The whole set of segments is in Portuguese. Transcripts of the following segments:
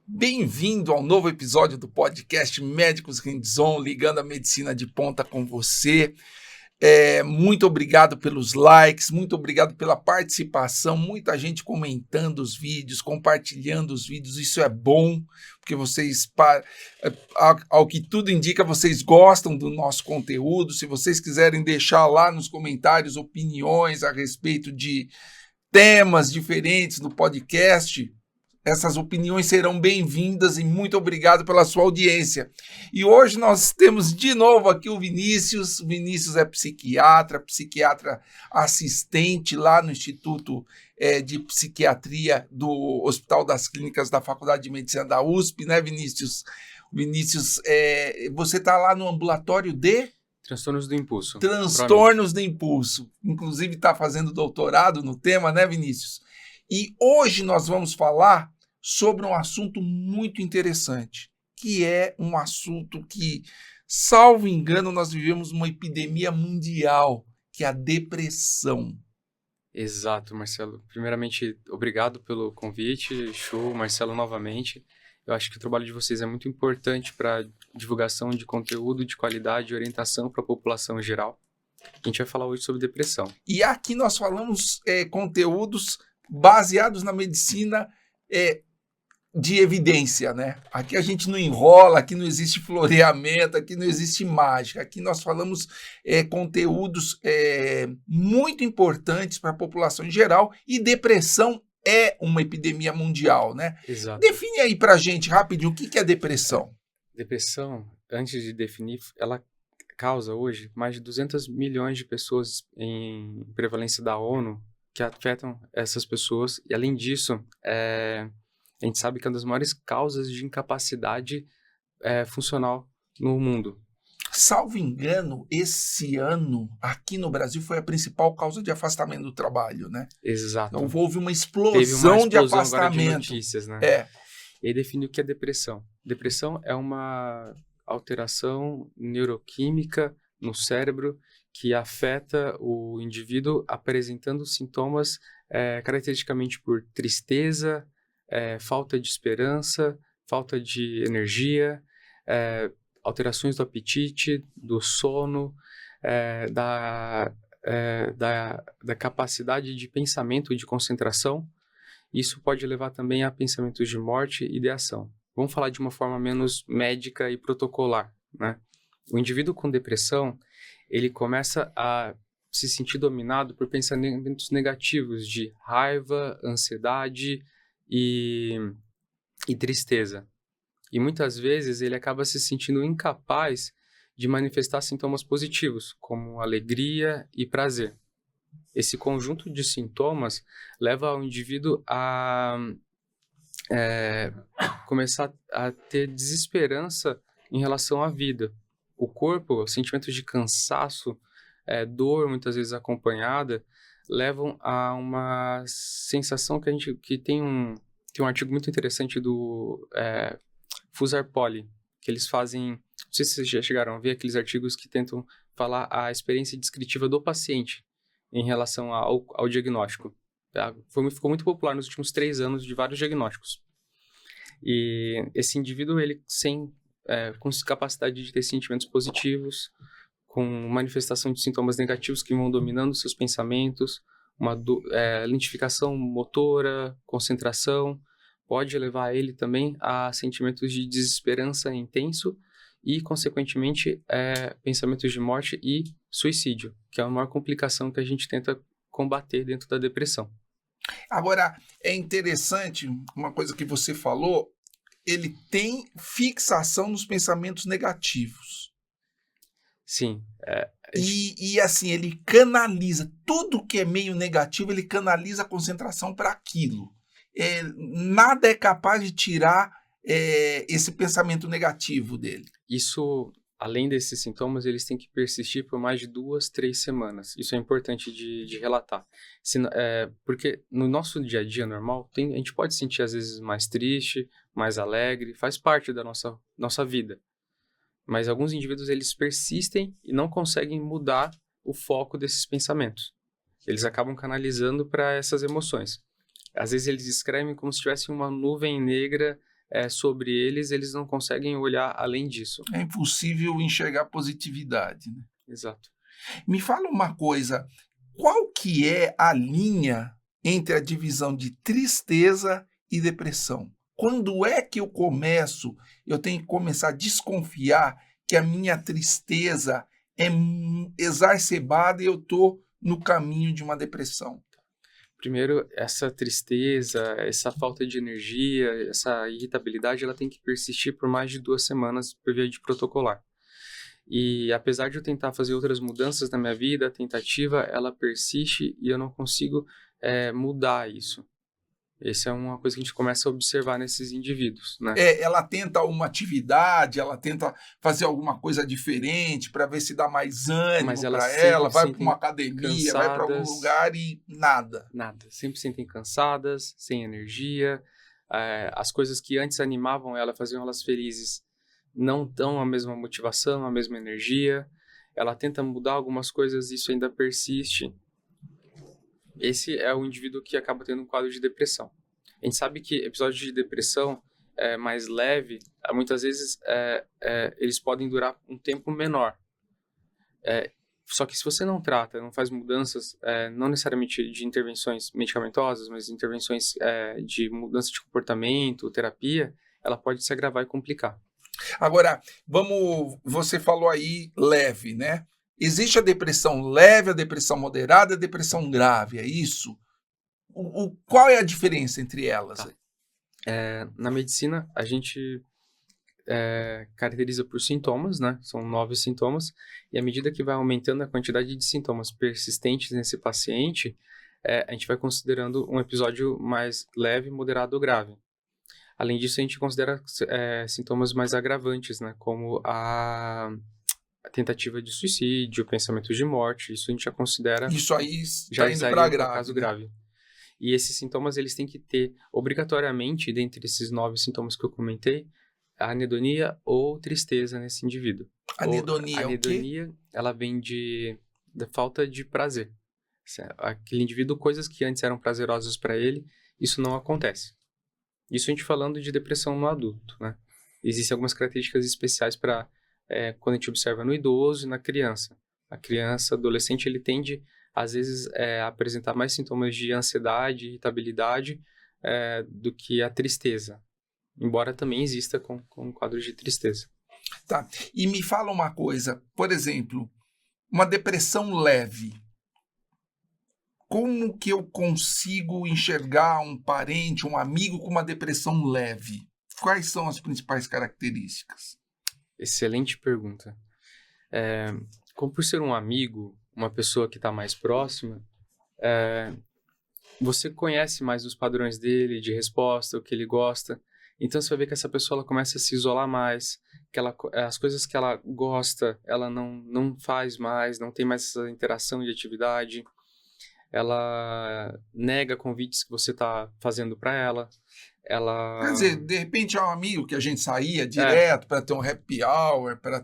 Bem-vindo ao novo episódio do podcast Médicos Hands-On, ligando a medicina de ponta com você. Muito obrigado pelos likes, muito obrigado pela participação, muita gente comentando os vídeos, compartilhando os vídeos, isso é bom, porque vocês, ao que tudo indica, vocês gostam do nosso conteúdo. Se vocês quiserem deixar lá nos comentários opiniões a respeito de temas diferentes no podcast, essas opiniões serão bem-vindas e muito obrigado pela sua audiência. E hoje nós temos de novo aqui o Vinícius. O Vinícius é psiquiatra assistente lá no Instituto de Psiquiatria do Hospital das Clínicas da Faculdade de Medicina da USP, né, Vinícius? Vinícius, você está lá no ambulatório de... Transtornos do impulso. Transtornos do impulso. Inclusive está fazendo doutorado no tema, né, Vinícius? E hoje nós vamos falar sobre um assunto muito interessante, que é um assunto que, salvo engano, nós vivemos uma epidemia mundial, que é a depressão. Exato, Marcelo. Primeiramente, obrigado pelo convite. Show, Marcelo, novamente. Eu acho que o trabalho de vocês é muito importante para divulgação de conteúdo de qualidade e orientação para a população em geral. A gente vai falar hoje sobre depressão. E aqui nós falamos conteúdos baseados na medicina de evidência, né? Aqui a gente não enrola, aqui não existe floreamento, aqui não existe mágica. Aqui nós falamos conteúdos muito importantes para a população em geral, e depressão é uma epidemia mundial, né? Exato. Define aí para a gente rapidinho o que é depressão. Depressão, antes de definir, ela causa hoje mais de 200 milhões de pessoas em prevalência da ONU que afetam essas pessoas, e além disso, a gente sabe que é uma das maiores causas de incapacidade funcional no mundo. Salvo engano, esse ano, aqui no Brasil, foi a principal causa de afastamento do trabalho, né? Exato. Então houve uma explosão de afastamento. Agora de notícias, né? E aí define o que é depressão. Depressão é uma alteração neuroquímica no cérebro que afeta o indivíduo apresentando sintomas caracteristicamente por tristeza, falta de esperança, falta de energia, alterações do apetite, do sono, da capacidade de pensamento e de concentração. Isso pode levar também a pensamentos de morte e ideação. Vamos falar de uma forma menos médica e protocolar, né? O indivíduo com depressão, ele começa a se sentir dominado por pensamentos negativos de raiva, ansiedade e tristeza. E muitas vezes ele acaba se sentindo incapaz de manifestar sintomas positivos, como alegria e prazer. Esse conjunto de sintomas leva o indivíduo a começar a ter desesperança em relação à vida. O corpo, sentimentos de cansaço, dor, muitas vezes acompanhada, levam a uma sensação que tem um artigo muito interessante do Fusar-Poli, que eles fazem, não sei se vocês já chegaram a ver aqueles artigos que tentam falar a experiência descritiva do paciente em relação ao diagnóstico. Ficou muito popular nos últimos 3 anos de vários diagnósticos. E esse indivíduo, ele com capacidade de ter sentimentos positivos, com manifestação de sintomas negativos que vão dominando seus pensamentos, uma lentificação motora, concentração, pode levar ele também a sentimentos de desesperança intenso e, consequentemente, pensamentos de morte e suicídio, que é a maior complicação que a gente tenta combater dentro da depressão. Agora, é interessante uma coisa que você falou, ele tem fixação nos pensamentos negativos. Sim. E assim, ele canaliza tudo que é meio negativo, ele canaliza a concentração para aquilo. Nada é capaz de tirar esse pensamento negativo dele. Isso, além desses sintomas, eles têm que persistir por mais de 2, 3 semanas. Isso é importante de relatar. Porque no nosso dia a dia normal, a gente pode sentir às vezes mais triste, mais alegre, faz parte da nossa vida. Mas alguns indivíduos, eles persistem e não conseguem mudar o foco desses pensamentos. Eles acabam canalizando para essas emoções. Às vezes eles escrevem como se tivesse uma nuvem negra sobre eles não conseguem olhar além disso. É impossível enxergar positividade, né? Exato. Me fala uma coisa, qual que é a linha entre a divisão de tristeza e depressão? Quando é que eu tenho que começar a desconfiar que a minha tristeza é exacerbada e eu estou no caminho de uma depressão? Primeiro, essa tristeza, essa falta de energia, essa irritabilidade, ela tem que persistir por mais de 2 semanas por via de protocolar. E apesar de eu tentar fazer outras mudanças na minha vida, a tentativa, ela persiste e eu não consigo mudar isso. Essa é uma coisa que a gente começa a observar nesses indivíduos, né? Ela tenta uma atividade, ela tenta fazer alguma coisa diferente para ver se dá mais Mas ânimo elas para sempre ela, vai para sentem uma academia, vai para algum cansadas. lugar e nada. Nada. Sempre se sentem cansadas, sem energia. As coisas que antes animavam ela, faziam elas felizes, não dão a mesma motivação, a mesma energia. Ela tenta mudar algumas coisas e isso ainda persiste. Esse é o indivíduo que acaba tendo um quadro de depressão. A gente sabe que episódios de depressão mais leve, muitas vezes eles podem durar um tempo menor. Só que se você não trata, não faz mudanças, não necessariamente de intervenções medicamentosas, mas intervenções de mudança de comportamento, terapia, ela pode se agravar e complicar. Agora, você falou aí leve, né? Existe a depressão leve, a depressão moderada, a depressão grave, é isso? Qual é a diferença entre elas? Tá. Na medicina, a gente caracteriza por sintomas, né? São 9 sintomas, e à medida que vai aumentando a quantidade de sintomas persistentes nesse paciente, a gente vai considerando um episódio mais leve, moderado ou grave. Além disso, a gente considera sintomas mais agravantes, né? Como a tentativa de suicídio, pensamento de morte, isso a gente já considera... Isso aí já está indo para grave, caso né? grave. E esses sintomas, eles têm que ter, obrigatoriamente, dentre esses 9 sintomas que eu comentei, a anedonia ou tristeza nesse indivíduo. Anedonia, A anedonia, ela vem da falta de prazer. Aquele indivíduo, coisas que antes eram prazerosas para ele, isso não acontece. Isso a gente falando de depressão no adulto, né? Existem algumas características especiais para quando a gente observa no idoso e na criança. A criança, adolescente, ele tende, às vezes, a apresentar mais sintomas de ansiedade, irritabilidade, do que a tristeza. Embora também exista com quadros de tristeza. Tá. E me fala uma coisa, por exemplo, uma depressão leve. Como que eu consigo enxergar um parente, um amigo com uma depressão leve? Quais são as principais características? Excelente pergunta. Como por ser um amigo, uma pessoa que está mais próxima, você conhece mais os padrões dele, de resposta, o que ele gosta. Então, você vai ver que essa pessoa ela começa a se isolar mais, que as coisas que ela gosta, ela não faz mais, não tem mais essa interação de atividade. Ela nega convites que você está fazendo para ela. Quer dizer, de repente é um amigo que a gente saía direto para ter um happy hour, para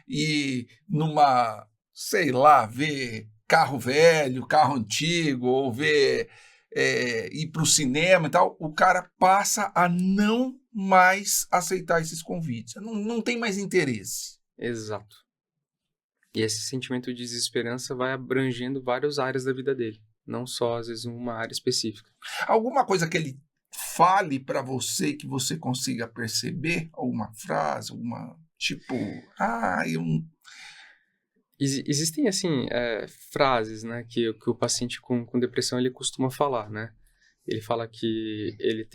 ir numa, sei lá, ver carro velho, carro antigo, ou ver ir para o cinema e tal, o cara passa a não mais aceitar esses convites. Não tem mais interesse. Exato. E esse sentimento de desesperança vai abrangendo várias áreas da vida dele, não só, às vezes, uma área específica. Alguma coisa que ele fale para você que você consiga perceber? Alguma frase, alguma tipo... Existem, assim, frases, né, que o paciente com depressão ele costuma falar, né? Ele fala que ele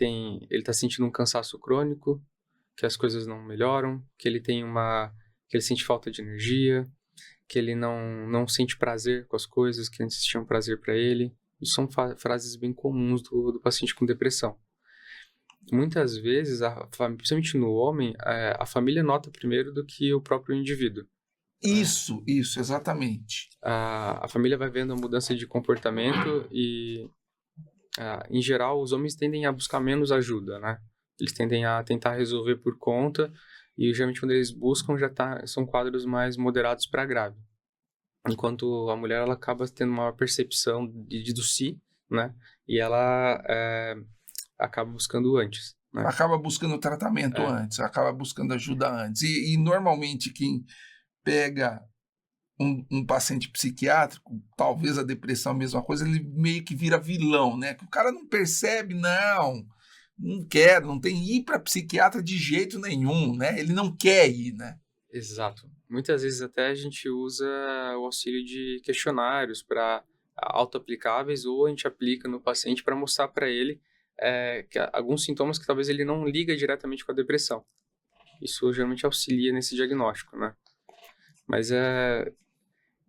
está sentindo um cansaço crônico, que as coisas não melhoram, que ele sente falta de energia, que ele não sente prazer com as coisas que antes tinham prazer para ele. Isso são frases bem comuns do paciente com depressão. Muitas vezes, principalmente no homem, a família nota primeiro do que o próprio indivíduo. Isso, exatamente. A família vai vendo a mudança de comportamento e, em geral, os homens tendem a buscar menos ajuda, né? Eles tendem a tentar resolver por conta e, geralmente, quando eles buscam, são quadros mais moderados para grave. Enquanto a mulher ela acaba tendo maior percepção do si né? E ela acaba buscando antes, né? Acaba buscando tratamento antes, acaba buscando ajuda antes. E normalmente quem pega um paciente psiquiátrico, talvez a depressão é a mesma coisa, ele meio que vira vilão, né? Que o cara não percebe, não quer, não tem ir para psiquiatra de jeito nenhum, né? Ele não quer ir, né? Exato. Muitas vezes até a gente usa o auxílio de questionários para auto-aplicáveis ou a gente aplica no paciente para mostrar para ele alguns sintomas que talvez ele não liga diretamente com a depressão. Isso geralmente auxilia nesse diagnóstico, né? Mas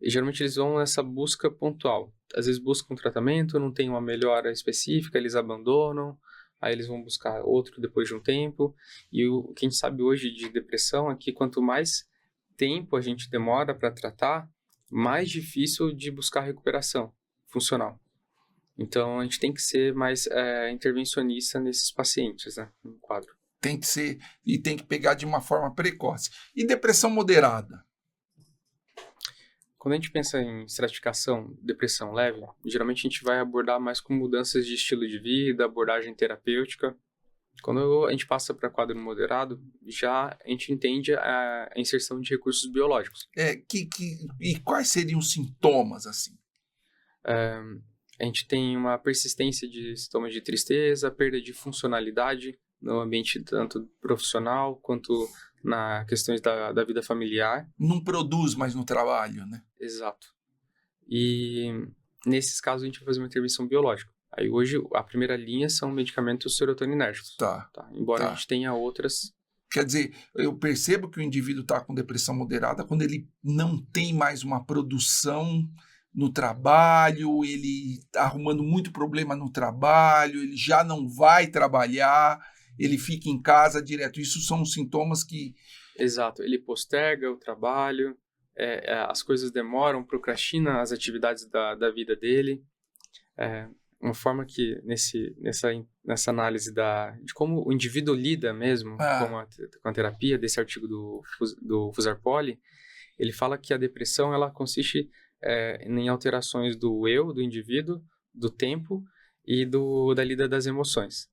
geralmente eles vão nessa busca pontual. Às vezes buscam um tratamento, não tem uma melhora específica, eles abandonam, aí eles vão buscar outro depois de um tempo. E o que a gente sabe hoje de depressão é que quanto mais tempo a gente demora para tratar, mais difícil de buscar recuperação funcional. Então a gente tem que ser mais intervencionista nesses pacientes, né, no quadro. Tem que ser, e tem que pegar de uma forma precoce. E depressão moderada? Quando a gente pensa em estratificação, depressão leve, geralmente a gente vai abordar mais com mudanças de estilo de vida, abordagem terapêutica. Quando a gente passa para quadro moderado, já a gente entende a inserção de recursos biológicos. E quais seriam os sintomas, assim? A gente tem uma persistência de sintomas de tristeza, perda de funcionalidade no ambiente tanto profissional quanto na questões da vida familiar. Não produz mais no trabalho, né? Exato. E nesses casos a gente vai fazer uma intervenção biológica. Aí hoje a primeira linha são medicamentos serotoninérgicos. Tá. Embora a gente tenha outras. Quer dizer, eu percebo que o indivíduo está com depressão moderada quando ele não tem mais uma produção no trabalho, ele está arrumando muito problema no trabalho, ele já não vai trabalhar, ele fica em casa direto. Isso são os sintomas que... Exato. Ele posterga o trabalho, as coisas demoram, procrastina as atividades da vida dele. Uma forma que, nessa análise de como o indivíduo lida mesmo com a terapia, desse artigo do Fusar-Poli, ele fala que a depressão ela consiste em alterações do eu, do indivíduo, do tempo e da lida das emoções.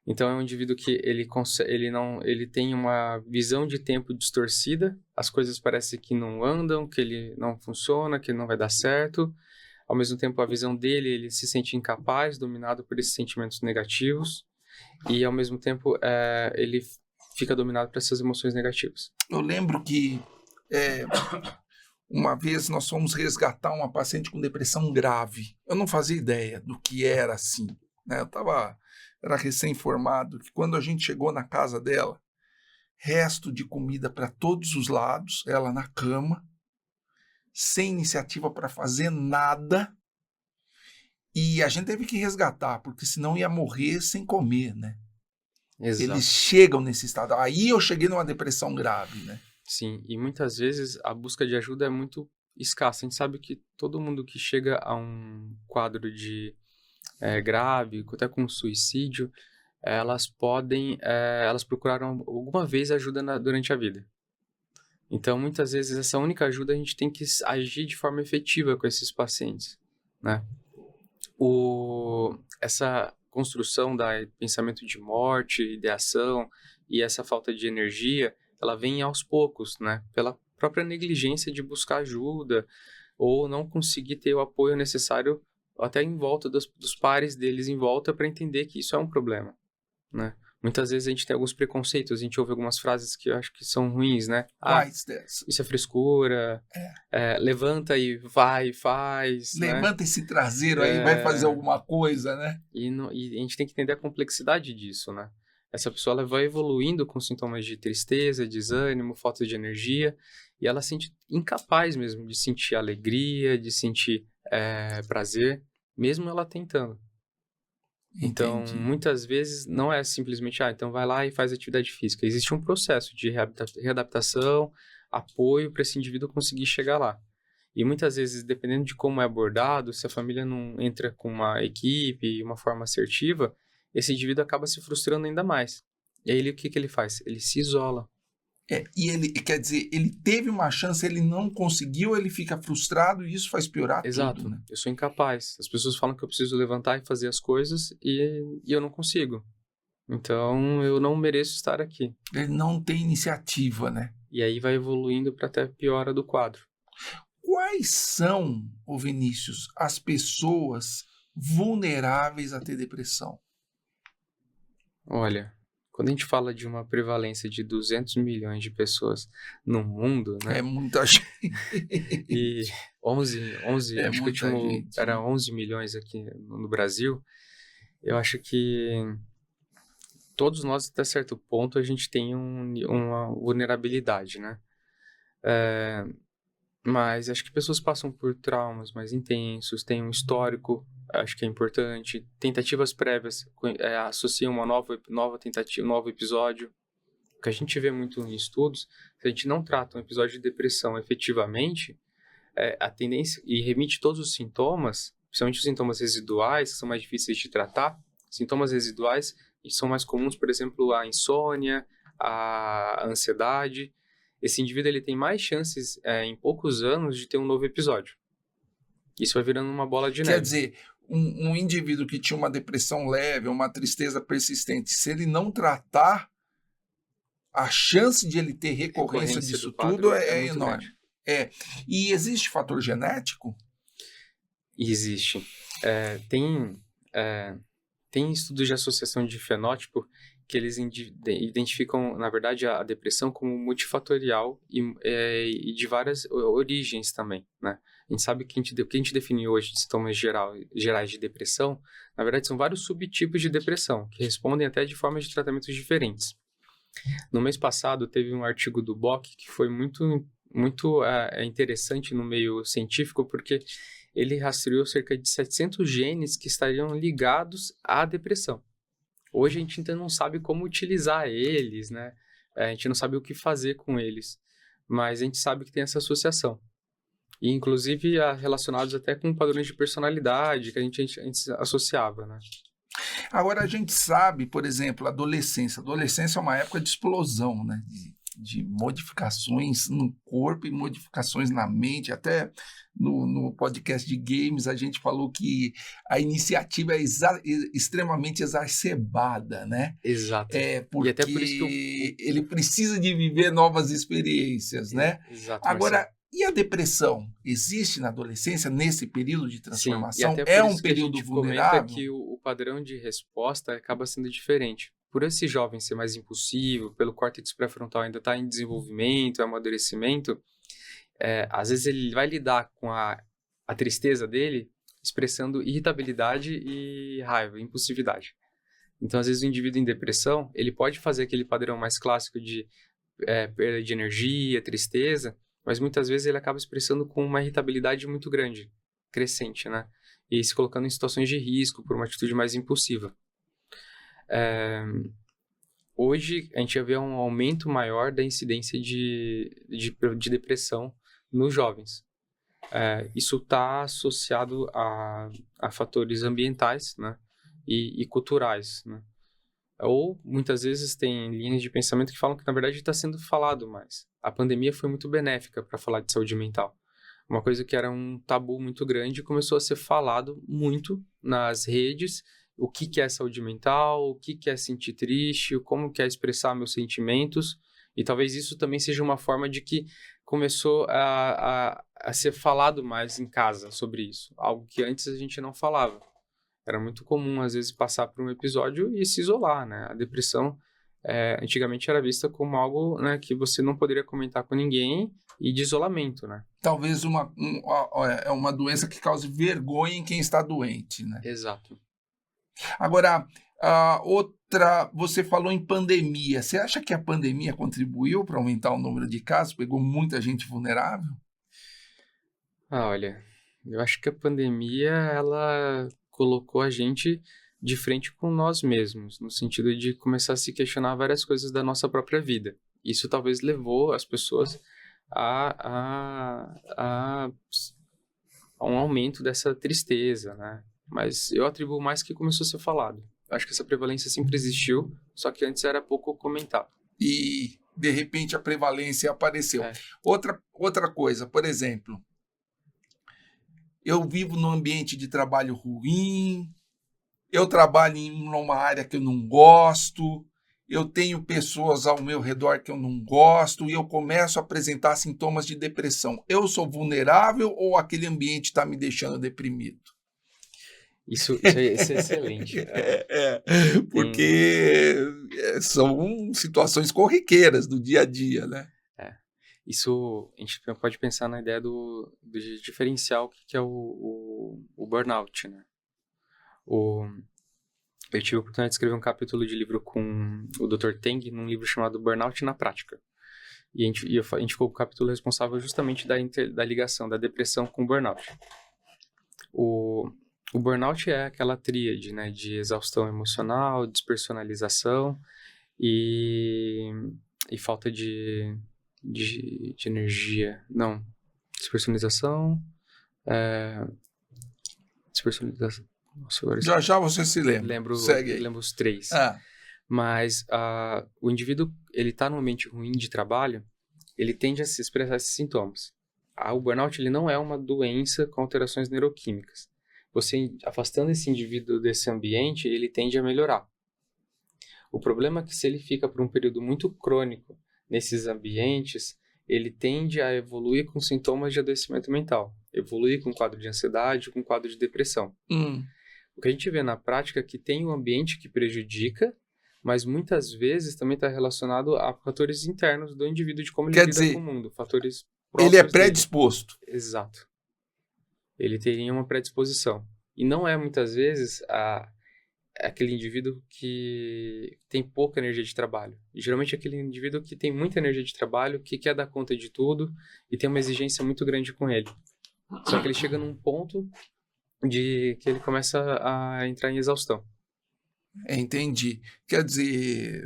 Então, é um indivíduo que ele tem uma visão de tempo distorcida, as coisas parecem que não andam, que ele não funciona, que ele não vai dar certo. Ao mesmo tempo, a visão dele, ele se sente incapaz, dominado por esses sentimentos negativos. E, ao mesmo tempo, ele fica dominado por essas emoções negativas. Eu lembro que uma vez nós fomos resgatar uma paciente com depressão grave. Eu não fazia ideia do que era assim, né? Era recém-formado, que quando a gente chegou na casa dela, resto de comida para todos os lados, ela na cama, sem iniciativa para fazer nada, e a gente teve que resgatar, porque senão ia morrer sem comer, né? Exato. Eles chegam nesse estado. Aí eu cheguei numa depressão grave, né? Sim, e muitas vezes a busca de ajuda é muito escassa. A gente sabe que todo mundo que chega a um quadro de grave, até com suicídio, elas procuraram alguma vez ajuda durante a vida. Então, muitas vezes, essa única ajuda a gente tem que agir de forma efetiva com esses pacientes, né? Essa construção da pensamento de morte, ideação e essa falta de energia, ela vem aos poucos, né? Pela própria negligência de buscar ajuda ou não conseguir ter o apoio necessário até em volta dos pares deles em volta para entender que isso é um problema, né? Muitas vezes a gente tem alguns preconceitos, a gente ouve algumas frases que eu acho que são ruins, né? Isso é frescura, levanta e vai, faz, levanta né? Esse traseiro aí, vai fazer alguma coisa, né? E a gente tem que entender a complexidade disso, né? Essa pessoa ela vai evoluindo com sintomas de tristeza, desânimo, falta de energia, e ela se sente incapaz mesmo de sentir alegria, de sentir prazer, mesmo ela tentando. Então, muitas vezes, não é simplesmente, então vai lá e faz atividade física. Existe um processo de readaptação, apoio para esse indivíduo conseguir chegar lá. E muitas vezes, dependendo de como é abordado, se a família não entra com uma equipe, uma forma assertiva, esse indivíduo acaba se frustrando ainda mais. E aí, o que ele faz? Ele se isola. E ele, quer dizer, ele teve uma chance, ele não conseguiu, ele fica frustrado e isso faz piorar Exato. tudo, né? Eu sou incapaz. As pessoas falam que eu preciso levantar e fazer as coisas e eu não consigo. Então, eu não mereço estar aqui. Ele não tem iniciativa, né? E aí vai evoluindo para até piora do quadro. Quais são, ô Vinícius, as pessoas vulneráveis a ter depressão? Olha, quando a gente fala de uma prevalência de 200 milhões de pessoas no mundo, né? É muita gente. E 11 É acho que o muita último gente, era né? 11 milhões aqui no Brasil. Eu acho que todos nós, até certo ponto, a gente tem uma vulnerabilidade, né? Mas acho que pessoas passam por traumas mais intensos, têm um histórico, acho que é importante. Tentativas prévias associam uma nova tentativa, um novo episódio. O que a gente vê muito em estudos, se a gente não trata um episódio de depressão efetivamente, a tendência, e remite todos os sintomas, principalmente os sintomas residuais, que são mais difíceis de tratar, sintomas residuais são mais comuns, por exemplo, a insônia, a ansiedade. Esse indivíduo ele tem mais chances, em poucos anos, de ter um novo episódio. Isso vai virando uma bola de neve. Quer dizer, um indivíduo que tinha uma depressão leve, uma tristeza persistente, se ele não tratar, a chance de ele ter recorrência disso tudo é enorme. E existe fator genético? Existe. Tem estudos de associação de fenótipo que eles identificam, na verdade, a depressão como multifatorial e de várias origens também, né? A gente sabe que o que a gente definiu hoje de sintomas gerais de depressão, na verdade, são vários subtipos de depressão, que respondem até de formas de tratamentos diferentes. No mês passado, teve um artigo do Bock que foi muito interessante no meio científico, porque ele rastreou cerca de 700 genes que estariam ligados à depressão. Hoje a gente ainda não sabe como utilizar eles, né? A gente não sabe o que fazer com eles, mas a gente sabe que tem essa associação. E, inclusive, relacionados até com padrões de personalidade que a gente associava, né? Agora, a gente sabe, por exemplo, a adolescência. A adolescência é uma época de explosão, né? De modificações no corpo e modificações na mente. Até no podcast de games a gente falou que a iniciativa é extremamente exacerbada, né? Exato. Porque e até por isso que ele precisa de viver novas experiências, né? Exato. Agora, Marcelo. e a depressão? Existe na adolescência, nesse período de transformação? Sim, e até é por um isso que a período gente vulnerável? comenta que o padrão de resposta acaba sendo diferente. Por esse jovem ser mais impulsivo, pelo córtex pré-frontal ainda estar em desenvolvimento, amadurecimento, às vezes ele vai lidar com a tristeza dele expressando irritabilidade e raiva, impulsividade. Então, às vezes, o indivíduo em depressão, ele pode fazer aquele padrão mais clássico de perda de energia, tristeza, mas muitas vezes ele acaba expressando com uma irritabilidade muito grande, crescente, né? E se colocando em situações de risco por uma atitude mais impulsiva. Hoje, a gente vê um aumento maior da incidência de depressão nos jovens. Isso está associado a fatores ambientais, né? E culturais, né? Ou, muitas vezes, tem linhas de pensamento que falam que, na verdade, está sendo falado mais. A pandemia foi muito benéfica para falar de saúde mental. Uma coisa que era um tabu muito grande começou a ser falado muito nas redes. O que é saúde mental, o que é sentir triste, como que é expressar meus sentimentos. E talvez isso também seja uma forma de que começou a ser falado mais em casa sobre isso. Algo que antes a gente não falava. Era muito comum, às vezes, passar por um episódio e se isolar, né? A depressão, antigamente, era vista como algo, né, que você não poderia comentar com ninguém e de isolamento, né? Talvez uma doença que cause vergonha em quem está doente, né? Exato. Agora, você falou em pandemia. Você acha que a pandemia contribuiu para aumentar o número de casos? Pegou muita gente vulnerável? Olha, eu acho que a pandemia, ela colocou a gente de frente com nós mesmos, no sentido de começar a se questionar várias coisas da nossa própria vida. Isso talvez levou as pessoas a um aumento dessa tristeza, né? Mas eu atribuo mais que começou a ser falado. Acho que essa prevalência sempre existiu, só que antes era pouco comentado. E de repente a prevalência apareceu. É. Outra coisa, por exemplo, eu vivo num ambiente de trabalho ruim, eu trabalho numa área que eu não gosto, eu tenho pessoas ao meu redor que eu não gosto e eu começo a apresentar sintomas de depressão. Eu sou vulnerável ou aquele ambiente está me deixando deprimido? Isso é excelente. Porque são situações corriqueiras do dia a dia, né? Isso, a gente pode pensar na ideia do diferencial que é o burnout, né? Eu tive a oportunidade de escrever um capítulo de livro com o Dr. Teng, num livro chamado Burnout na Prática. E a gente ficou com o capítulo responsável justamente da ligação da depressão com o burnout. O burnout é aquela tríade, né, de exaustão emocional, despersonalização e falta de energia. Não, despersonalização, despersonalização. Nossa, agora Já você se lembra. Segue aí. Lembro os três. Mas o indivíduo, ele está num ambiente ruim de trabalho, ele tende a se expressar esses sintomas. O burnout, ele não é uma doença com alterações neuroquímicas. Você afastando esse indivíduo desse ambiente, ele tende a melhorar. O problema é que se ele fica por um período muito crônico nesses ambientes, ele tende a evoluir com sintomas de adoecimento mental. Evoluir com quadro de ansiedade, com quadro de depressão. O que a gente vê na prática é que tem um ambiente que prejudica, mas muitas vezes também está relacionado a fatores internos do indivíduo, de como ele lida com o mundo. Fatores próprios ele é predisposto. dele. Exato. Ele teria uma predisposição. E não é muitas vezes aquele indivíduo que tem pouca energia de trabalho. E, geralmente é aquele indivíduo que tem muita energia de trabalho, que quer dar conta de tudo e tem uma exigência muito grande com ele. Só que ele chega num ponto de que ele começa a entrar em exaustão. Entendi. Quer dizer,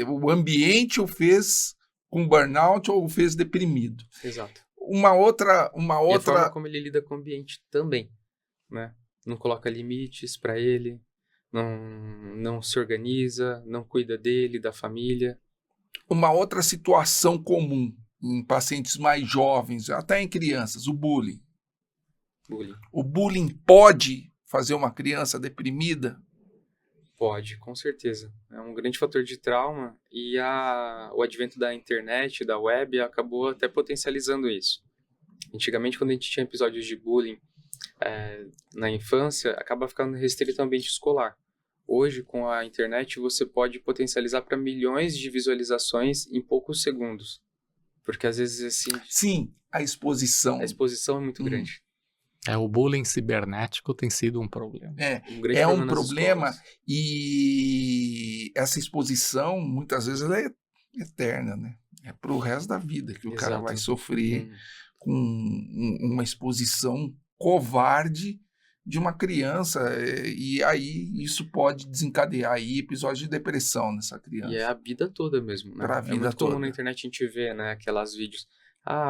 o ambiente o fez com burnout ou o fez deprimido. Exato. Uma outra... E a forma como ele lida com o ambiente também, né? Não coloca limites para ele, não se organiza, não cuida dele, da família. Uma outra situação comum em pacientes mais jovens, até em crianças, o bullying. O bullying pode fazer uma criança deprimida? Pode, com certeza. É um grande fator de trauma e o advento da internet, da web, acabou até potencializando isso. Antigamente, quando a gente tinha episódios de bullying na infância, acaba ficando restrito ao ambiente escolar. Hoje, com a internet, você pode potencializar para milhões de visualizações em poucos segundos. Porque às vezes assim... Sim, a exposição. A exposição é muito grande. O bullying cibernético tem sido um problema. É um problema e essa exposição, muitas vezes, ela é eterna, né? É pro resto da vida que o cara vai sofrer com uma exposição covarde de uma criança e aí isso pode desencadear aí episódios de depressão nessa criança. E é a vida toda mesmo, né? Pra vida muito toda. comum na internet a gente ver, né, aquelas vídeos.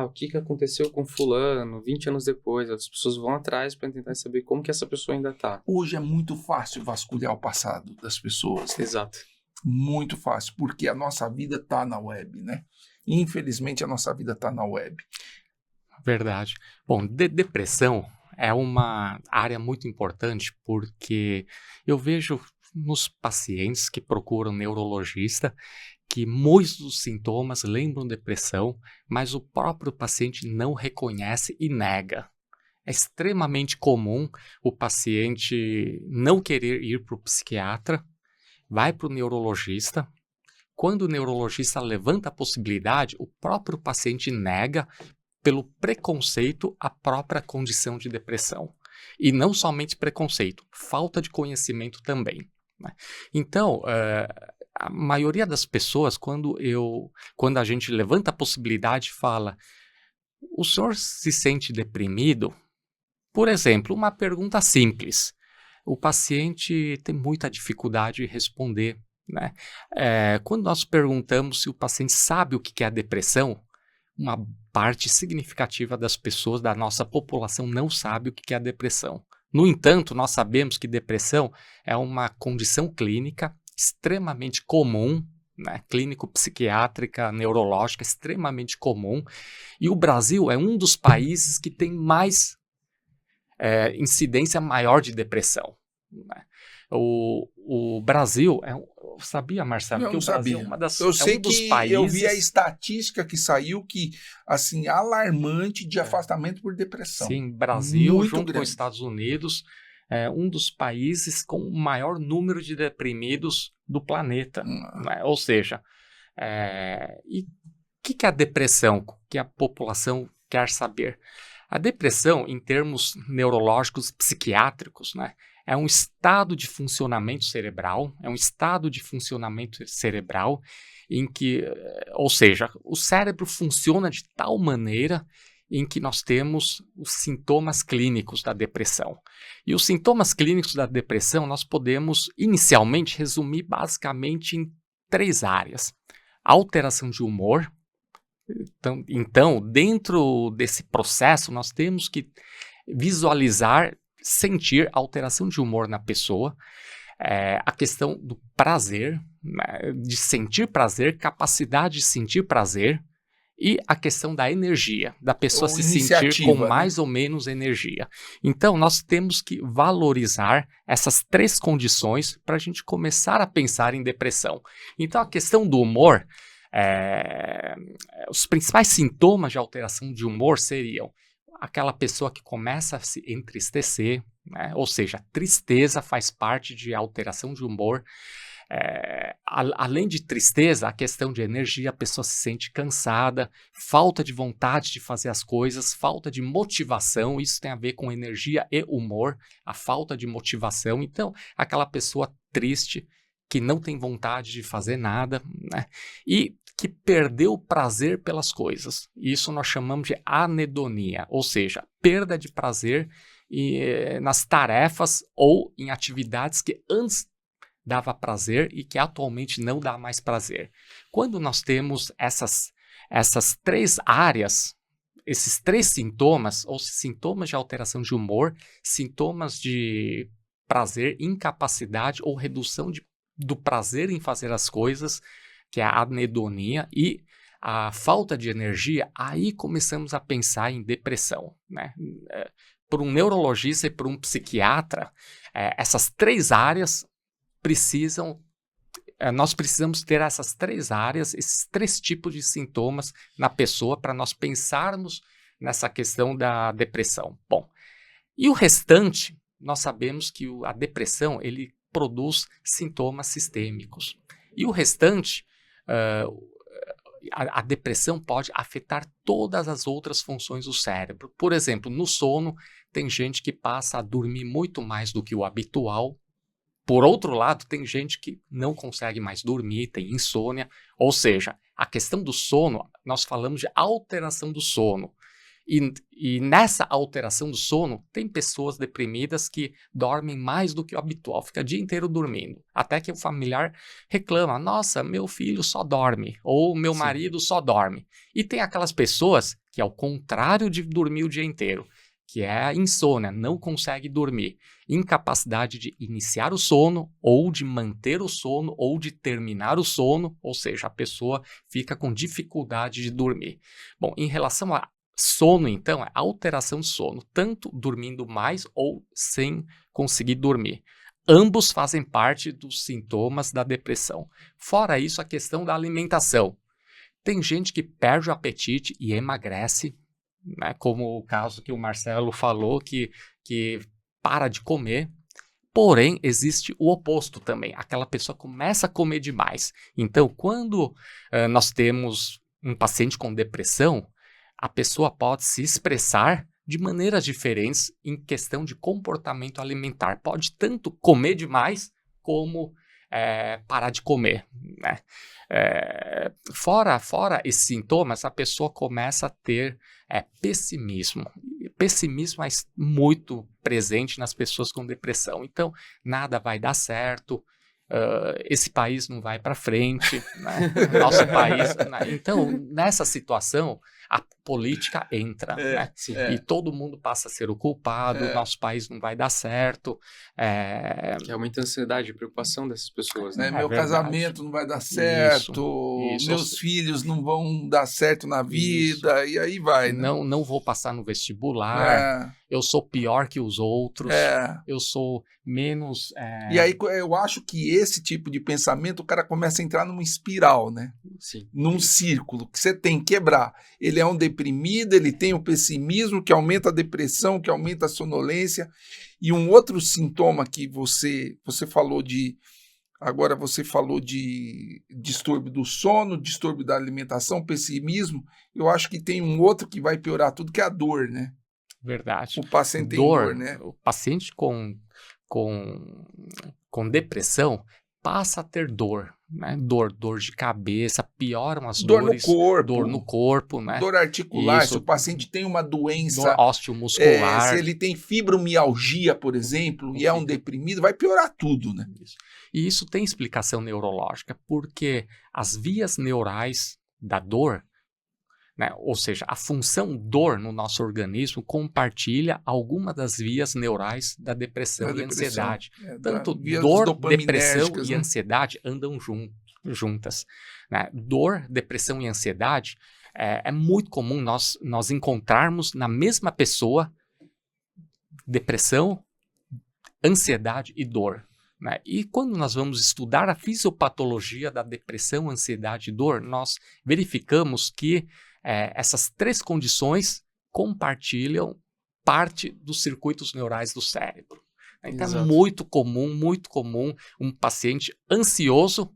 O que aconteceu com fulano 20 anos depois? As pessoas vão atrás para tentar saber como que essa pessoa ainda tá. Hoje é muito fácil vasculhar o passado das pessoas. Né? Exato. Muito fácil, porque a nossa vida tá na web, né? Infelizmente a nossa vida tá na web. Verdade. Bom, depressão é uma área muito importante porque eu vejo nos pacientes que procuram neurologista que muitos dos sintomas lembram depressão, mas o próprio paciente não reconhece e nega. É extremamente comum o paciente não querer ir para o psiquiatra, vai para o neurologista. Quando o neurologista levanta a possibilidade, o próprio paciente nega pelo preconceito a própria condição de depressão. E não somente preconceito, falta de conhecimento também. Né? Então, a maioria das pessoas, quando a gente levanta a possibilidade, fala: o senhor se sente deprimido? Por exemplo, uma pergunta simples. O paciente tem muita dificuldade de responder. Né? Quando nós perguntamos se o paciente sabe o que é a depressão, uma parte significativa das pessoas da nossa população não sabe o que é a depressão. No entanto, nós sabemos que depressão é uma condição clínica extremamente comum, né, clínico-psiquiátrica, neurológica, extremamente comum. E o Brasil é um dos países que tem mais incidência maior de depressão, né? O Brasil, sabia, Marcelo, Eu que não o Brasil sabia. é uma das, Eu sei um dos que países... eu vi a estatística que saiu que, assim, alarmante de afastamento por depressão. Sim, Brasil, Muito junto com grande. os Estados Unidos, é um dos países com o maior número de deprimidos do planeta, né? Ou seja, e o que é a depressão que a população quer saber? A depressão, em termos neurológicos psiquiátricos, né, é um estado de funcionamento cerebral, em que, ou seja, o cérebro funciona de tal maneira em que nós temos os sintomas clínicos da depressão. E os sintomas clínicos da depressão nós podemos inicialmente resumir basicamente em 3 áreas. Alteração de humor. Então, dentro desse processo, nós temos que visualizar, sentir alteração de humor na pessoa, a questão do prazer, né, de sentir prazer, capacidade de sentir prazer, e a questão da energia, da pessoa se sentir com mais ou menos energia. Então, nós temos que valorizar essas 3 condições para a gente começar a pensar em depressão. Então, a questão do humor, os principais sintomas de alteração de humor seriam aquela pessoa que começa a se entristecer, né? Ou seja, tristeza faz parte de alteração de humor. Além de tristeza, a questão de energia, a pessoa se sente cansada, falta de vontade de fazer as coisas, falta de motivação, isso tem a ver com energia e humor, a falta de motivação. Então, aquela pessoa triste, que não tem vontade de fazer nada, né? E que perdeu o prazer pelas coisas. Isso nós chamamos de anedonia, ou seja, perda de prazer nas tarefas ou em atividades que antes dava prazer e que atualmente não dá mais prazer. Quando nós temos essas 3 áreas, esses 3 sintomas, ou sintomas de alteração de humor, sintomas de prazer, incapacidade ou redução do prazer em fazer as coisas, que é a anedonia, e a falta de energia, aí começamos a pensar em depressão, né? Por um neurologista e por um psiquiatra, essas 3 áreas nós precisamos ter essas 3 áreas, esses 3 tipos de sintomas na pessoa para nós pensarmos nessa questão da depressão. Bom, e o restante, nós sabemos que a depressão, ele produz sintomas sistêmicos. E o restante, a depressão pode afetar todas as outras funções do cérebro. Por exemplo, no sono, tem gente que passa a dormir muito mais do que o habitual. Por outro lado, tem gente que não consegue mais dormir, tem insônia. Ou seja, a questão do sono, nós falamos de alteração do sono. E nessa alteração do sono, tem pessoas deprimidas que dormem mais do que o habitual, fica o dia inteiro dormindo. Até que o familiar reclama, nossa, meu filho só dorme, ou meu marido só dorme. E tem aquelas pessoas que, ao contrário de dormir o dia inteiro, que é a insônia, não consegue dormir, incapacidade de iniciar o sono, ou de manter o sono, ou de terminar o sono, ou seja, a pessoa fica com dificuldade de dormir. Bom, em relação a sono, então, é alteração de sono, tanto dormindo mais ou sem conseguir dormir. Ambos fazem parte dos sintomas da depressão. Fora isso, a questão da alimentação. Tem gente que perde o apetite e emagrece, né, como o caso que o Marcelo falou, que para de comer. Porém, existe o oposto também. Aquela pessoa começa a comer demais. Então, quando nós temos um paciente com depressão, a pessoa pode se expressar de maneiras diferentes em questão de comportamento alimentar. Pode tanto comer demais como parar de comer, né? Fora esses sintomas, a pessoa começa a ter pessimismo. Pessimismo é muito presente nas pessoas com depressão. Então, nada vai dar certo, esse país não vai para frente, né? Nosso país... Então, nessa situação, política entra, né? Sim. E todo mundo passa a ser o culpado, nosso país não vai dar certo. Que aumenta a ansiedade e preocupação dessas pessoas, né? Meu verdade. casamento não vai dar certo, isso. meus filhos não vão dar certo na vida, e aí vai, né? Não vou passar no vestibular, eu sou pior que os outros, eu sou menos... E aí eu acho que esse tipo de pensamento, o cara começa a entrar numa espiral, né? Sim. Num círculo que você tem que quebrar. Ele é um deprimido, ele tem o pessimismo, que aumenta a depressão, que aumenta a sonolência. E um outro sintoma que você falou de... Agora você falou de distúrbio do sono, distúrbio da alimentação, pessimismo. Eu acho que tem um outro que vai piorar tudo, que é a dor, né? Verdade. O paciente tem dor, né? O paciente com depressão passa a ter dor, né? Dor de cabeça, pioram as dores. Dor no corpo, né? Dor articular, Isso. se o paciente tem uma doença... Dor osteomuscular. Se ele tem fibromialgia, por exemplo, e é um deprimido, vai piorar tudo, né? E isso tem explicação neurológica, porque as vias neurais da dor, né, ou seja, a função dor no nosso organismo compartilha alguma das vias neurais da depressão e ansiedade. Tanto dor, depressão e ansiedade andam juntas. Né? Dor, depressão e ansiedade é muito comum nós encontrarmos na mesma pessoa depressão, ansiedade e dor. Né? E quando nós vamos estudar a fisiopatologia da depressão, ansiedade e dor, nós verificamos que essas três condições compartilham parte dos circuitos neurais do cérebro. Então é muito comum um paciente ansioso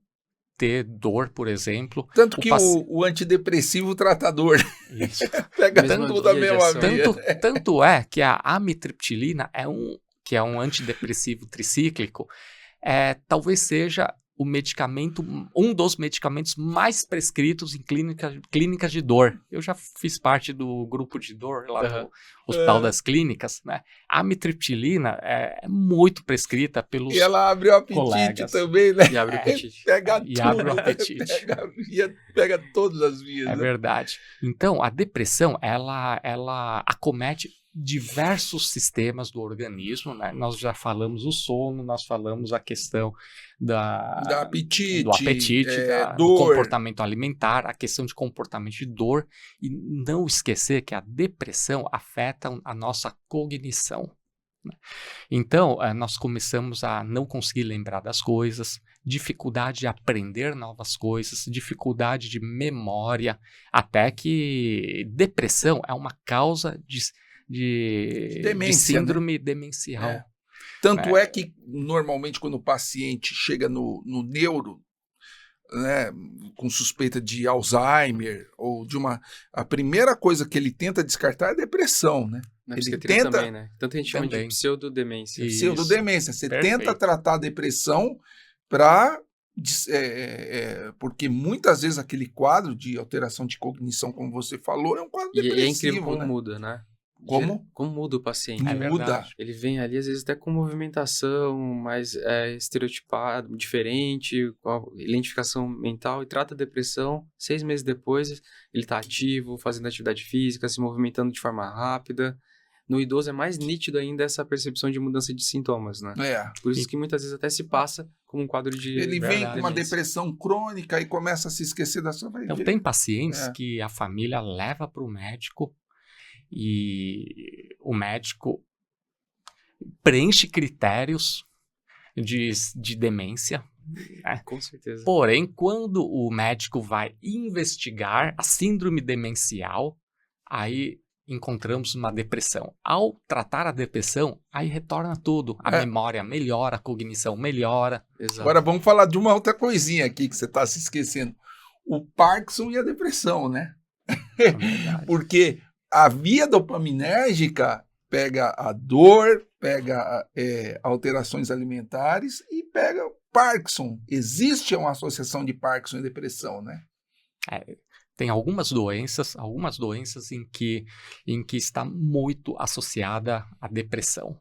ter dor, por exemplo. Tanto que o antidepressivo trata a dor. Isso. Pega tudo a mesma via. Tanto é que a amitriptilina que é um antidepressivo tricíclico, talvez seja um dos medicamentos mais prescritos em clínicas de dor. Eu já fiz parte do grupo de dor lá no Hospital das Clínicas, né? A amitriptilina é muito prescrita pelos E ela abre o apetite colegas. Também, né? E abre o apetite. Pega tudo. Abre o apetite. Pega todas as vias. É verdade. Então, a depressão, ela acomete diversos sistemas do organismo, né? Nós já falamos o sono, nós falamos a questão do apetite, do comportamento alimentar, a questão de comportamento de dor, e não esquecer que a depressão afeta a nossa cognição. Né? Então, nós começamos a não conseguir lembrar das coisas, dificuldade de aprender novas coisas, dificuldade de memória, até que depressão é uma causa de síndrome demencial. Tanto é que, normalmente, quando o paciente chega no neuro, né, com suspeita de Alzheimer, ou a primeira coisa que ele tenta descartar é a depressão, né? Ele tenta também, né? Tanto a gente chama de pseudodemência. Pseudodemência. Você Perfeito. tenta tratar a depressão porque muitas vezes aquele quadro de alteração de cognição, como você falou, é um quadro depressivo. E é incrível como muda, né? Como? Como muda o paciente. Muda. Ele vem ali, às vezes, até com movimentação mais estereotipada, diferente, com a identificação mental, e trata a depressão. 6 meses depois, ele está ativo, fazendo atividade física, se movimentando de forma rápida. No idoso é mais nítido ainda essa percepção de mudança de sintomas, né? Por isso que muitas vezes até se passa como um quadro de... Ele vem com uma depressão crônica e começa a se esquecer da sua vida. Então, tem pacientes que a família leva para o médico e o médico preenche critérios de demência. Né? Com certeza. Porém, quando o médico vai investigar a síndrome demencial, aí encontramos uma depressão. Ao tratar a depressão, aí retorna tudo. A memória melhora, a cognição melhora. Exato. Agora vamos falar de uma outra coisinha aqui que você está se esquecendo. O Parkinson e a depressão, né? Porque a via dopaminérgica pega a dor, pega alterações alimentares e pega Parkinson. Existe uma associação de Parkinson e depressão, né? Tem algumas doenças em que está muito associada à depressão.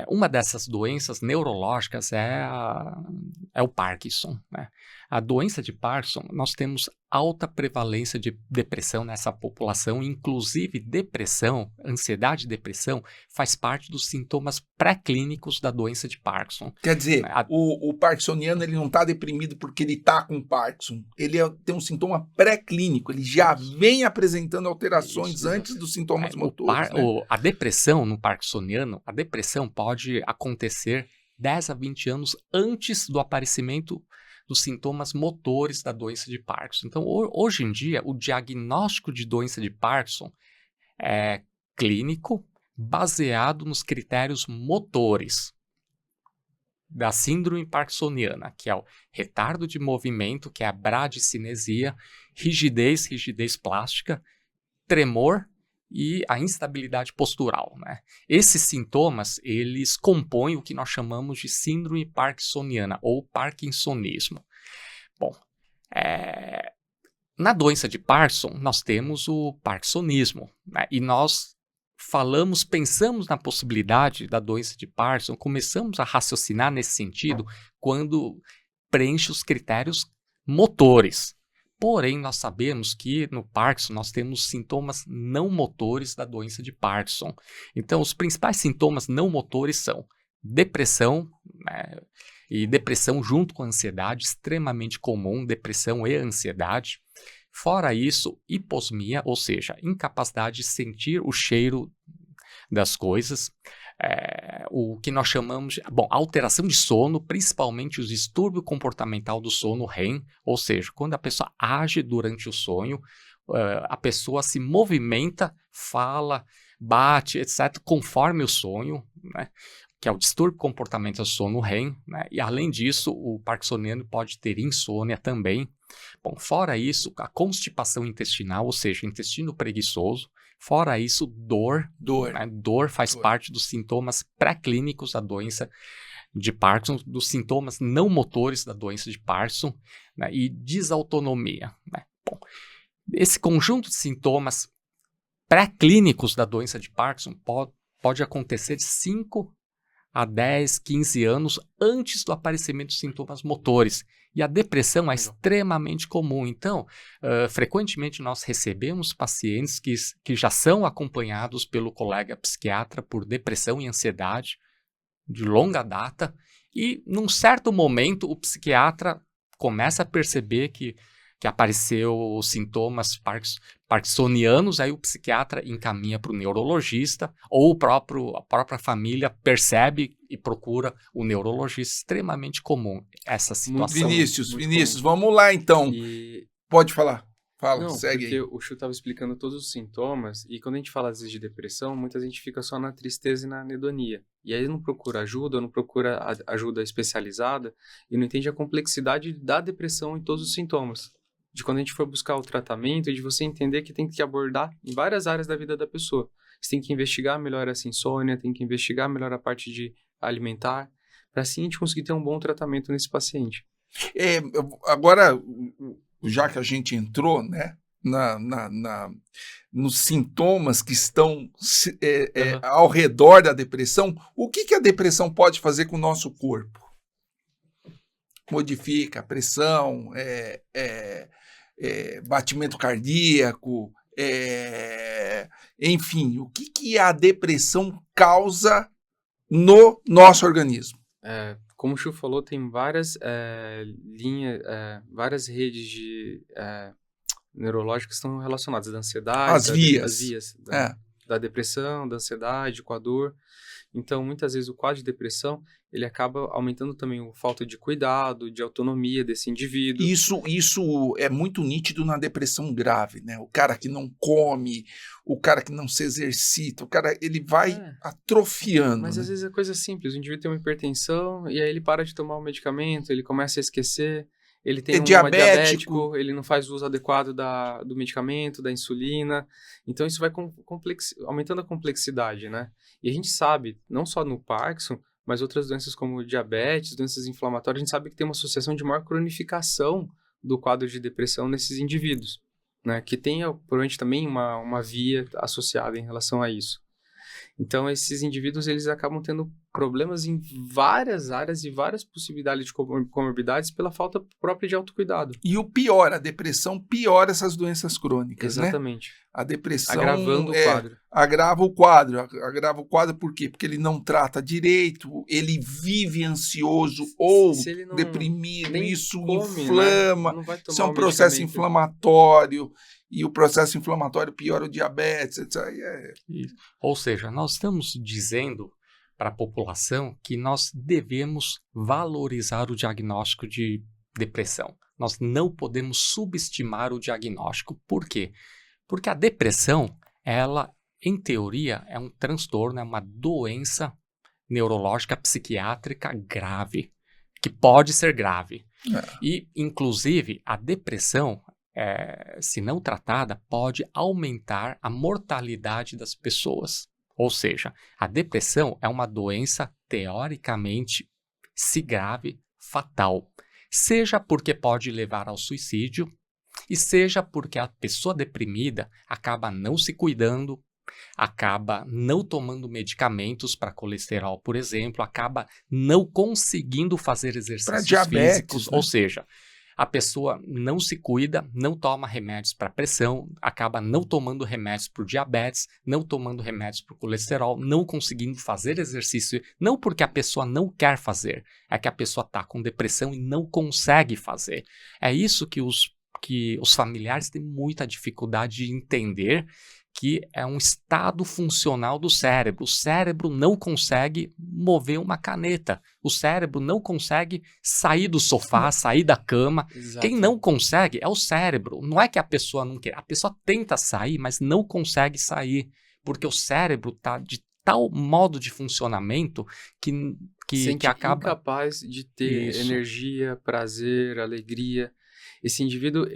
Uma dessas doenças neurológicas é é o Parkinson, né? A doença de Parkinson, nós temos alta prevalência de depressão nessa população, inclusive depressão, ansiedade e depressão faz parte dos sintomas pré-clínicos da doença de Parkinson. Quer dizer, o parkinsoniano ele não está deprimido porque ele está com Parkinson, ele tem um sintoma pré-clínico, ele já vem apresentando alterações antes dos sintomas motores. A depressão no parkinsoniano, a depressão pode acontecer 10 a 20 anos antes do aparecimento dos sintomas motores da doença de Parkinson. Então, hoje em dia, o diagnóstico de doença de Parkinson é clínico, baseado nos critérios motores da síndrome parkinsoniana, que é o retardo de movimento, que é a bradicinesia, rigidez plástica, tremor e a instabilidade postural, né? Esses sintomas, eles compõem o que nós chamamos de síndrome parkinsoniana ou parkinsonismo. Bom, na doença de Parkinson, nós temos o parkinsonismo, né? E nós pensamos na possibilidade da doença de Parkinson, começamos a raciocinar nesse sentido quando preenche os critérios motores. Porém, nós sabemos que no Parkinson nós temos sintomas não motores da doença de Parkinson. Então, os principais sintomas não motores são depressão, né, e depressão junto com ansiedade, extremamente comum, depressão e ansiedade. Fora isso, hiposmia, ou seja, incapacidade de sentir o cheiro das coisas. O que nós chamamos de alteração de sono, principalmente o distúrbio comportamental do sono REM, ou seja, quando a pessoa age durante o sonho, a pessoa se movimenta, fala, bate, etc., conforme o sonho, né? Que é o distúrbio comportamental do sono REM, né? E além disso, o parkinsoniano pode ter insônia também. Bom, fora isso, a constipação intestinal, ou seja, intestino preguiçoso. Fora isso, dor. Né? Dor faz parte dos sintomas pré-clínicos da doença de Parkinson, dos sintomas não motores da doença de Parkinson, né? E desautonomia, né? Bom, esse conjunto de sintomas pré-clínicos da doença de Parkinson pode acontecer de 5 a 10, 15 anos antes do aparecimento dos sintomas motores. E a depressão é extremamente comum. Então, frequentemente nós recebemos pacientes que já são acompanhados pelo colega psiquiatra por depressão e ansiedade de longa data. E, num certo momento, o psiquiatra começa a perceber que apareceu os sintomas parkinsonianos, aí o psiquiatra encaminha para o neurologista, ou a própria família percebe e procura o neurologista. Extremamente comum essa situação. Vinícius, vamos lá então. Pode falar. Fala, segue aí. Porque o Chu estava explicando todos os sintomas, e quando a gente fala às vezes de depressão, muita gente fica só na tristeza e na anedonia. E aí não procura ajuda, não procura ajuda especializada, e não entende a complexidade da depressão em todos os sintomas. De quando a gente for buscar o tratamento e de você entender que tem que abordar em várias áreas da vida da pessoa. Você tem que investigar melhor essa insônia, tem que investigar melhor a parte de alimentar, para assim a gente conseguir ter um bom tratamento nesse paciente. Agora, já que a gente entrou, né, nos sintomas que estão ao redor da depressão, o que a depressão pode fazer com o nosso corpo? Modifica a pressão, batimento cardíaco, enfim, o que a depressão causa no nosso organismo? Como o Chu falou, tem várias várias redes neurológicas que estão relacionadas à ansiedade, as vias da depressão, da ansiedade, com a dor. Então, muitas vezes o quadro de depressão, ele acaba aumentando também a falta de cuidado, de autonomia desse indivíduo. Isso é muito nítido na depressão grave, né? O cara que não come, o cara que não se exercita, ele vai atrofiando. Mas às vezes é coisa simples, o indivíduo tem uma hipertensão e aí ele para de tomar o medicamento, ele começa a esquecer, ele tem diabético, ele não faz uso adequado do medicamento, da insulina. Então isso vai aumentando a complexidade, né? E a gente sabe, não só no Parkinson, mas outras doenças como diabetes, doenças inflamatórias, a gente sabe que tem uma associação de maior cronificação do quadro de depressão nesses indivíduos, né? Que tem, provavelmente, também uma via associada em relação a isso. Então, esses indivíduos, eles acabam tendo problemas em várias áreas e várias possibilidades de comorbidades pela falta própria de autocuidado. E o pior, a depressão piora essas doenças crônicas, né? Exatamente. A depressão Agravando o quadro. agrava o quadro. Agrava o quadro por quê? Porque ele não trata direito, ele vive ansioso ou Se ele não deprimido, nem isso come, inflama, né? Não vai tomar isso é um o processo medicamento. inflamatório, e o processo inflamatório piora o diabetes, etc. Isso. Ou seja, nós estamos dizendo para a população que nós devemos valorizar o diagnóstico de depressão. Nós não podemos subestimar o diagnóstico. Por quê? Porque a depressão, ela, em teoria, é um transtorno, é uma doença neurológica psiquiátrica grave, que pode ser grave. E, inclusive, a depressão, se não tratada, pode aumentar a mortalidade das pessoas. Ou seja, a depressão é uma doença teoricamente, se grave, fatal. Seja porque pode levar ao suicídio, e seja porque a pessoa deprimida acaba não se cuidando, acaba não tomando medicamentos para colesterol, por exemplo, acaba não conseguindo fazer exercícios diabetes, físicos, né? ou seja, a pessoa não se cuida, não toma remédios para pressão, acaba não tomando remédios para diabetes, não tomando remédios para colesterol, não conseguindo fazer exercício, não porque a pessoa não quer fazer, é que a pessoa está com depressão e não consegue fazer. É isso que os familiares têm muita dificuldade de entender, que é um estado funcional do cérebro. O cérebro não consegue mover uma caneta. O cérebro não consegue sair do sofá, sair da cama. Exato. Quem não consegue é o cérebro. Não é que a pessoa não quer. A pessoa tenta sair, mas não consegue sair. Porque o cérebro está de tal modo de funcionamento que acaba... incapaz de ter Isso. energia, prazer, alegria. Esse indivíduo,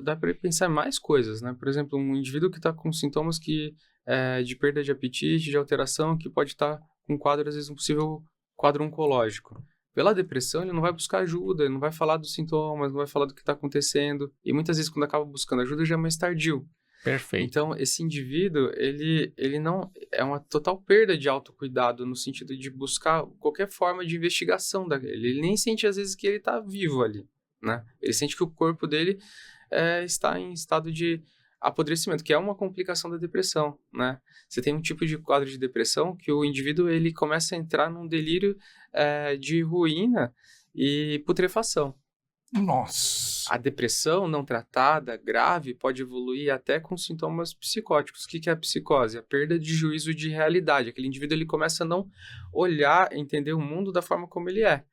dá para pensar mais coisas, né? Por exemplo, um indivíduo que está com sintomas de perda de apetite, de alteração, que pode estar com um quadro, às vezes, um possível quadro oncológico. Pela depressão, ele não vai buscar ajuda, ele não vai falar dos sintomas, não vai falar do que está acontecendo. E muitas vezes, quando acaba buscando ajuda, já é mais tardio. Perfeito. Então, esse indivíduo, ele não... É uma total perda de autocuidado, no sentido de buscar qualquer forma de investigação daquele. Ele nem sente, às vezes, que ele está vivo ali. Né? Ele sente que o corpo dele está em estado de apodrecimento, que é uma complicação da depressão, né? Você tem um tipo de quadro de depressão que o indivíduo ele começa a entrar num delírio de ruína e putrefação. Nossa! A depressão não tratada, grave, pode evoluir até com sintomas psicóticos. O que é a psicose? A perda de juízo de realidade. Aquele indivíduo ele começa a não olhar, entender o mundo da forma como ele é.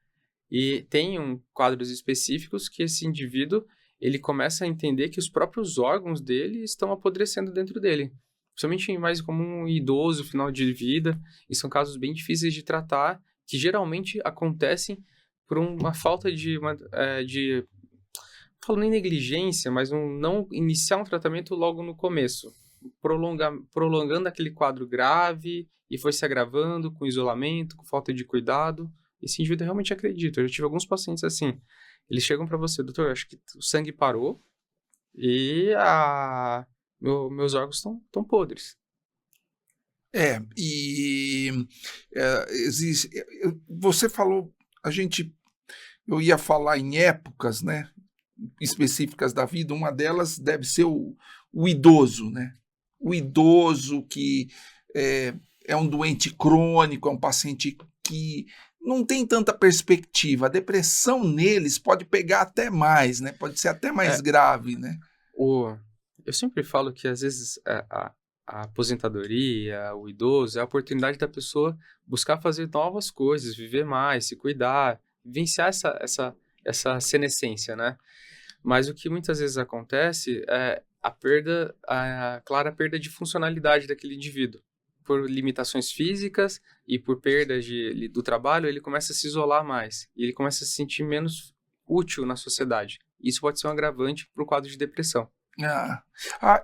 E tem quadros específicos que esse indivíduo, ele começa a entender que os próprios órgãos dele estão apodrecendo dentro dele. Principalmente mais como um idoso, final de vida. E são casos bem difíceis de tratar, que geralmente acontecem por uma falta não falo nem negligência, mas não iniciar um tratamento logo no começo. Prolongando aquele quadro grave e foi se agravando com isolamento, com falta de cuidado. Esse indivíduo realmente acredita. Eu já tive alguns pacientes assim. Eles chegam para você, doutor, eu acho que o sangue parou e meus órgãos estão podres. Existe. Você falou, eu ia falar em épocas, né, específicas da vida. Uma delas deve ser o idoso, né? O idoso que é um doente crônico, é um paciente que não tem tanta perspectiva. A depressão neles pode pegar até mais, né? Pode ser até mais grave, né? Eu sempre falo que, às vezes, a aposentadoria, o idoso, é a oportunidade da pessoa buscar fazer novas coisas, viver mais, se cuidar, vivenciar essa senescência, né? Mas o que muitas vezes acontece é a clara perda de funcionalidade daquele indivíduo. Por limitações físicas e por perdas do trabalho, ele começa a se isolar mais. E ele começa a se sentir menos útil na sociedade. Isso pode ser um agravante para o quadro de depressão.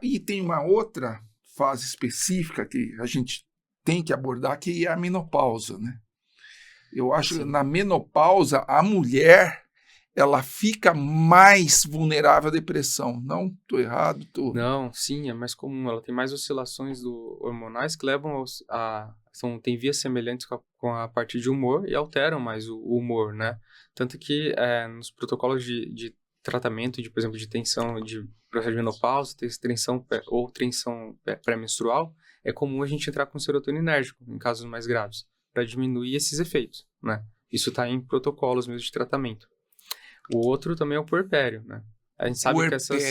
E tem uma outra fase específica que a gente tem que abordar, que é a menopausa, né? Eu acho que na menopausa, a mulher, ela fica mais vulnerável à depressão. Não? Estou errado? Não, sim, é mais comum. Ela tem mais oscilações hormonais que levam tem vias semelhantes com a parte de humor e alteram mais o humor, né? Tanto que nos protocolos de tratamento, por exemplo, de tensão, de processo de menopausa, tensão ou tensão pré-menstrual, é comum a gente entrar com serotoninérgico em casos mais graves, para diminuir esses efeitos, né? Isso está em protocolos mesmo de tratamento. O outro também é o puerpério, né? A gente sabe que essas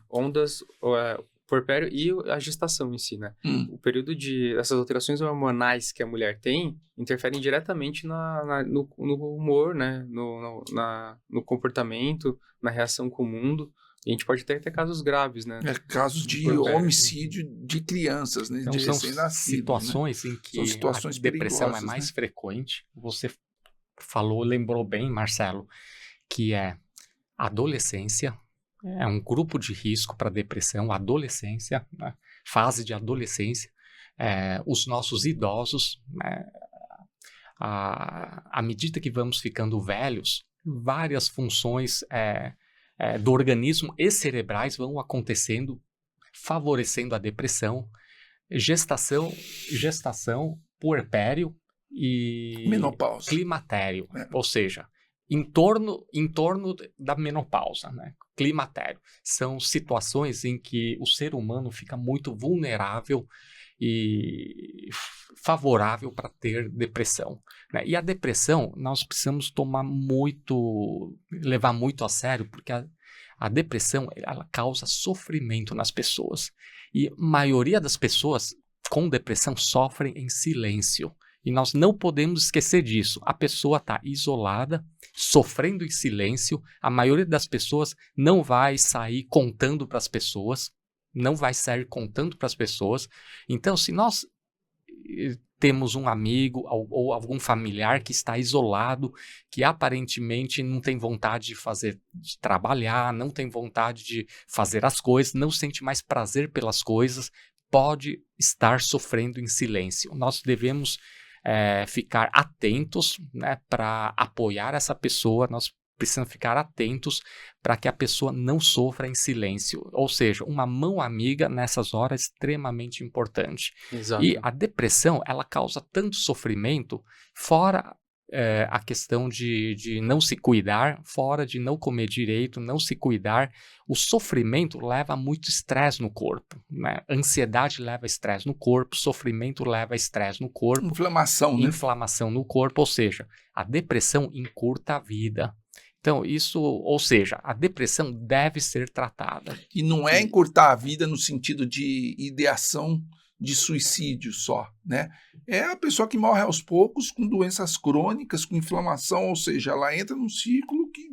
ondas, o puerpério e a gestação em si, né? O período essas alterações hormonais que a mulher tem interferem diretamente no humor, né? No comportamento, na reação com o mundo. E a gente pode até ter casos graves, né? Casos de homicídio de crianças, né? Então, de são recém-nascidos, situações, né? Em que a depressão é mais frequente. Você lembrou bem, Marcelo, que é adolescência, é um grupo de risco para depressão, adolescência, né? Fase de adolescência, os nossos idosos, né? À medida que vamos ficando velhos, várias funções do organismo e cerebrais vão acontecendo, favorecendo a depressão, gestação, puerpério e menopausa, climatério, ou seja, em torno da menopausa, né? Climatério. São situações em que o ser humano fica muito vulnerável e favorável para ter depressão, né? E a depressão nós precisamos levar muito a sério, porque a depressão ela causa sofrimento nas pessoas. E a maioria das pessoas com depressão sofrem em silêncio. E nós não podemos esquecer disso. A pessoa está isolada, sofrendo em silêncio. A maioria das pessoas não vai sair contando para as pessoas. Então, se nós temos um amigo ou algum familiar que está isolado, que aparentemente não tem vontade de trabalhar, não tem vontade de fazer as coisas, não sente mais prazer pelas coisas, pode estar sofrendo em silêncio. Nós devemos ficar atentos, né, para apoiar essa pessoa. Nós precisamos ficar atentos para que a pessoa não sofra em silêncio. Ou seja, uma mão amiga nessas horas é extremamente importante. Exato. E a depressão, ela causa tanto sofrimento, fora a questão de não se cuidar, fora de não comer direito, não se cuidar. O sofrimento leva a muito estresse no corpo, né? Ansiedade leva a estresse no corpo, sofrimento leva a estresse no corpo. Inflamação, né? Inflamação no corpo, ou seja, a depressão encurta a vida. Então, ou seja, a depressão deve ser tratada. E não é encurtar a vida no sentido de ideação de suicídio só, né? É a pessoa que morre aos poucos com doenças crônicas, com inflamação, ou seja, ela entra num ciclo que...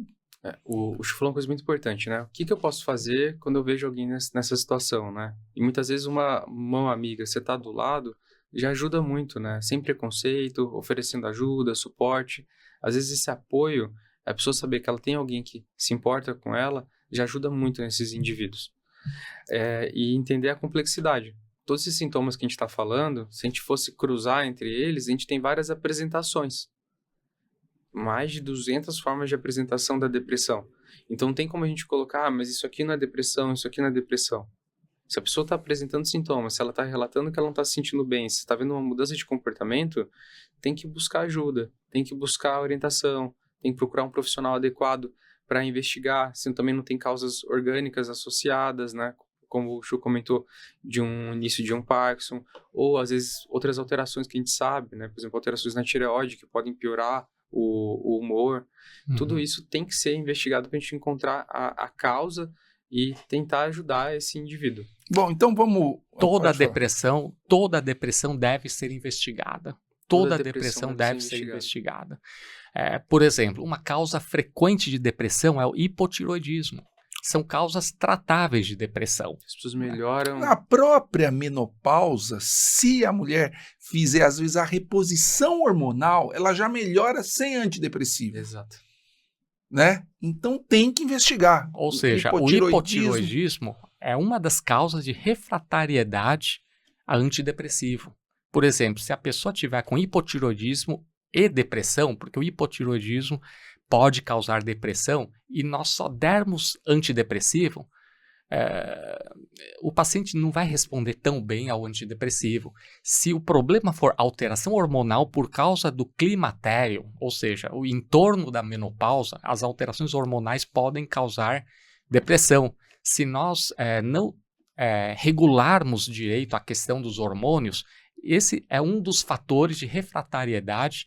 O Chu falou uma coisa muito importante, né? O que eu posso fazer quando eu vejo alguém nessa situação, né? E muitas vezes uma mão amiga, você tá do lado, já ajuda muito, né? Sem preconceito, oferecendo ajuda, suporte. Às vezes esse apoio, a pessoa saber que ela tem alguém que se importa com ela, já ajuda muito nesses indivíduos. E entender a complexidade. Todos esses sintomas que a gente está falando, se a gente fosse cruzar entre eles, a gente tem várias apresentações. Mais de 200 formas de apresentação da depressão. Então, não tem como a gente colocar, mas isso aqui não é depressão, isso aqui não é depressão. Se a pessoa está apresentando sintomas, se ela está relatando que ela não está se sentindo bem, se está vendo uma mudança de comportamento, tem que buscar ajuda, tem que buscar orientação, tem que procurar um profissional adequado para investigar, se também não tem causas orgânicas associadas, né? Como o Chu comentou, de um início de um Parkinson, ou às vezes outras alterações que a gente sabe, né? Por exemplo, alterações na tireoide que podem piorar o humor. Tudo isso tem que ser investigado para a gente encontrar a causa e tentar ajudar esse indivíduo. Bom, então vamos... Toda depressão deve ser investigada. Toda depressão deve ser investigada. Por exemplo, uma causa frequente de depressão é o hipotiroidismo. São causas tratáveis de depressão. As pessoas melhoram... Na própria menopausa, se a mulher fizer, às vezes, a reposição hormonal, ela já melhora sem antidepressivo. Exato. Né? Então tem que investigar. Ou seja, o hipotiroidismo é uma das causas de refratariedade a antidepressivo. Por exemplo, se a pessoa tiver com hipotiroidismo e depressão, porque o hipotiroidismo pode causar depressão e nós só dermos antidepressivo, o paciente não vai responder tão bem ao antidepressivo. Se o problema for alteração hormonal por causa do climatério, ou seja, o entorno da menopausa, as alterações hormonais podem causar depressão. Se nós não regularmos direito a questão dos hormônios, esse é um dos fatores de refratariedade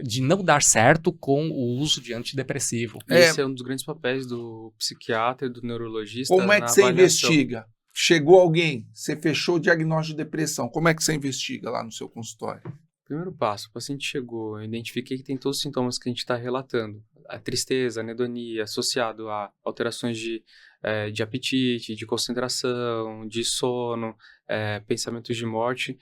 de não dar certo com o uso de antidepressivo. Esse é um dos grandes papéis do psiquiatra e do neurologista. Como é que você avaliação. investiga? Chegou alguém, você fechou o diagnóstico de depressão, como é que você investiga lá no seu consultório? Primeiro passo, o paciente chegou, eu identifiquei que tem todos os sintomas que a gente está relatando. A tristeza, a anedonia, associado a alterações de apetite, de concentração, de sono, pensamentos de morte.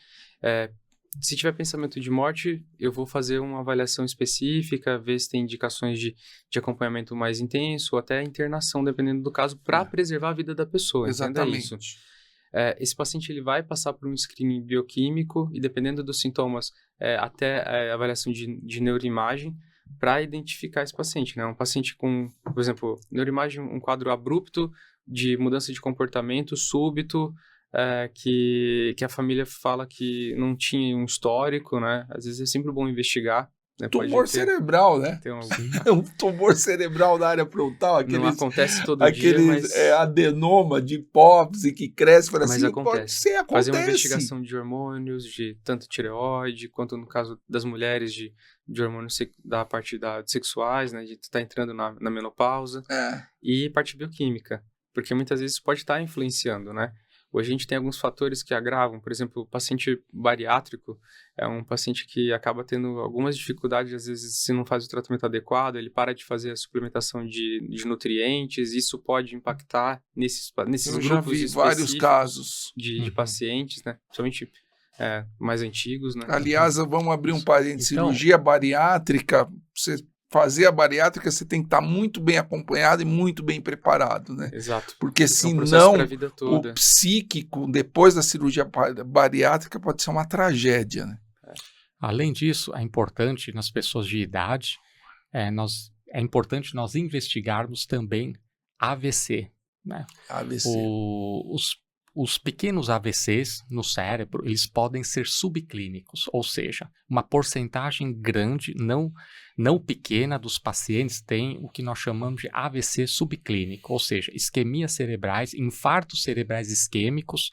Se tiver pensamento de morte, eu vou fazer uma avaliação específica, ver se tem indicações de acompanhamento mais intenso ou até internação, dependendo do caso, para preservar a vida da pessoa. Exatamente. Isso. Esse paciente ele vai passar por um screening bioquímico e, dependendo dos sintomas, até avaliação de neuroimagem para identificar esse paciente, né? Um paciente com, por exemplo, neuroimagem, um quadro abrupto de mudança de comportamento súbito, que a família fala que não tinha um histórico, né? Às vezes é sempre bom investigar. Né? Tumor cerebral, né? Um tumor cerebral da área frontal, não acontece todo dia, mas... adenoma de hipófise que cresce, mas assim, acontece. Acontece. Fazer uma investigação de hormônios, de tanto tireoide, quanto no caso das mulheres, de hormônios da parte sexuais, né? De estar entrando na menopausa. E parte bioquímica, porque muitas vezes isso pode estar influenciando, né? Hoje a gente tem alguns fatores que agravam, por exemplo, o paciente bariátrico é um paciente que acaba tendo algumas dificuldades, às vezes, se não faz o tratamento adequado, ele para de fazer a suplementação de nutrientes, isso pode impactar nesses Eu grupos já vi vários casos de pacientes, né? Principalmente mais antigos, né? Aliás, vamos abrir um parênteses. Então, cirurgia bariátrica, você fazer a bariátrica, você tem que estar muito bem acompanhado e muito bem preparado, né? Exato. Porque senão o psíquico, depois da cirurgia bariátrica, pode ser uma tragédia, né? Além disso, é importante nas pessoas de idade, é importante nós investigarmos também AVC, né? AVC. Os pequenos AVCs no cérebro, eles podem ser subclínicos, ou seja, uma porcentagem grande, não pequena, dos pacientes tem o que nós chamamos de AVC subclínico, ou seja, isquemias cerebrais, infartos cerebrais isquêmicos,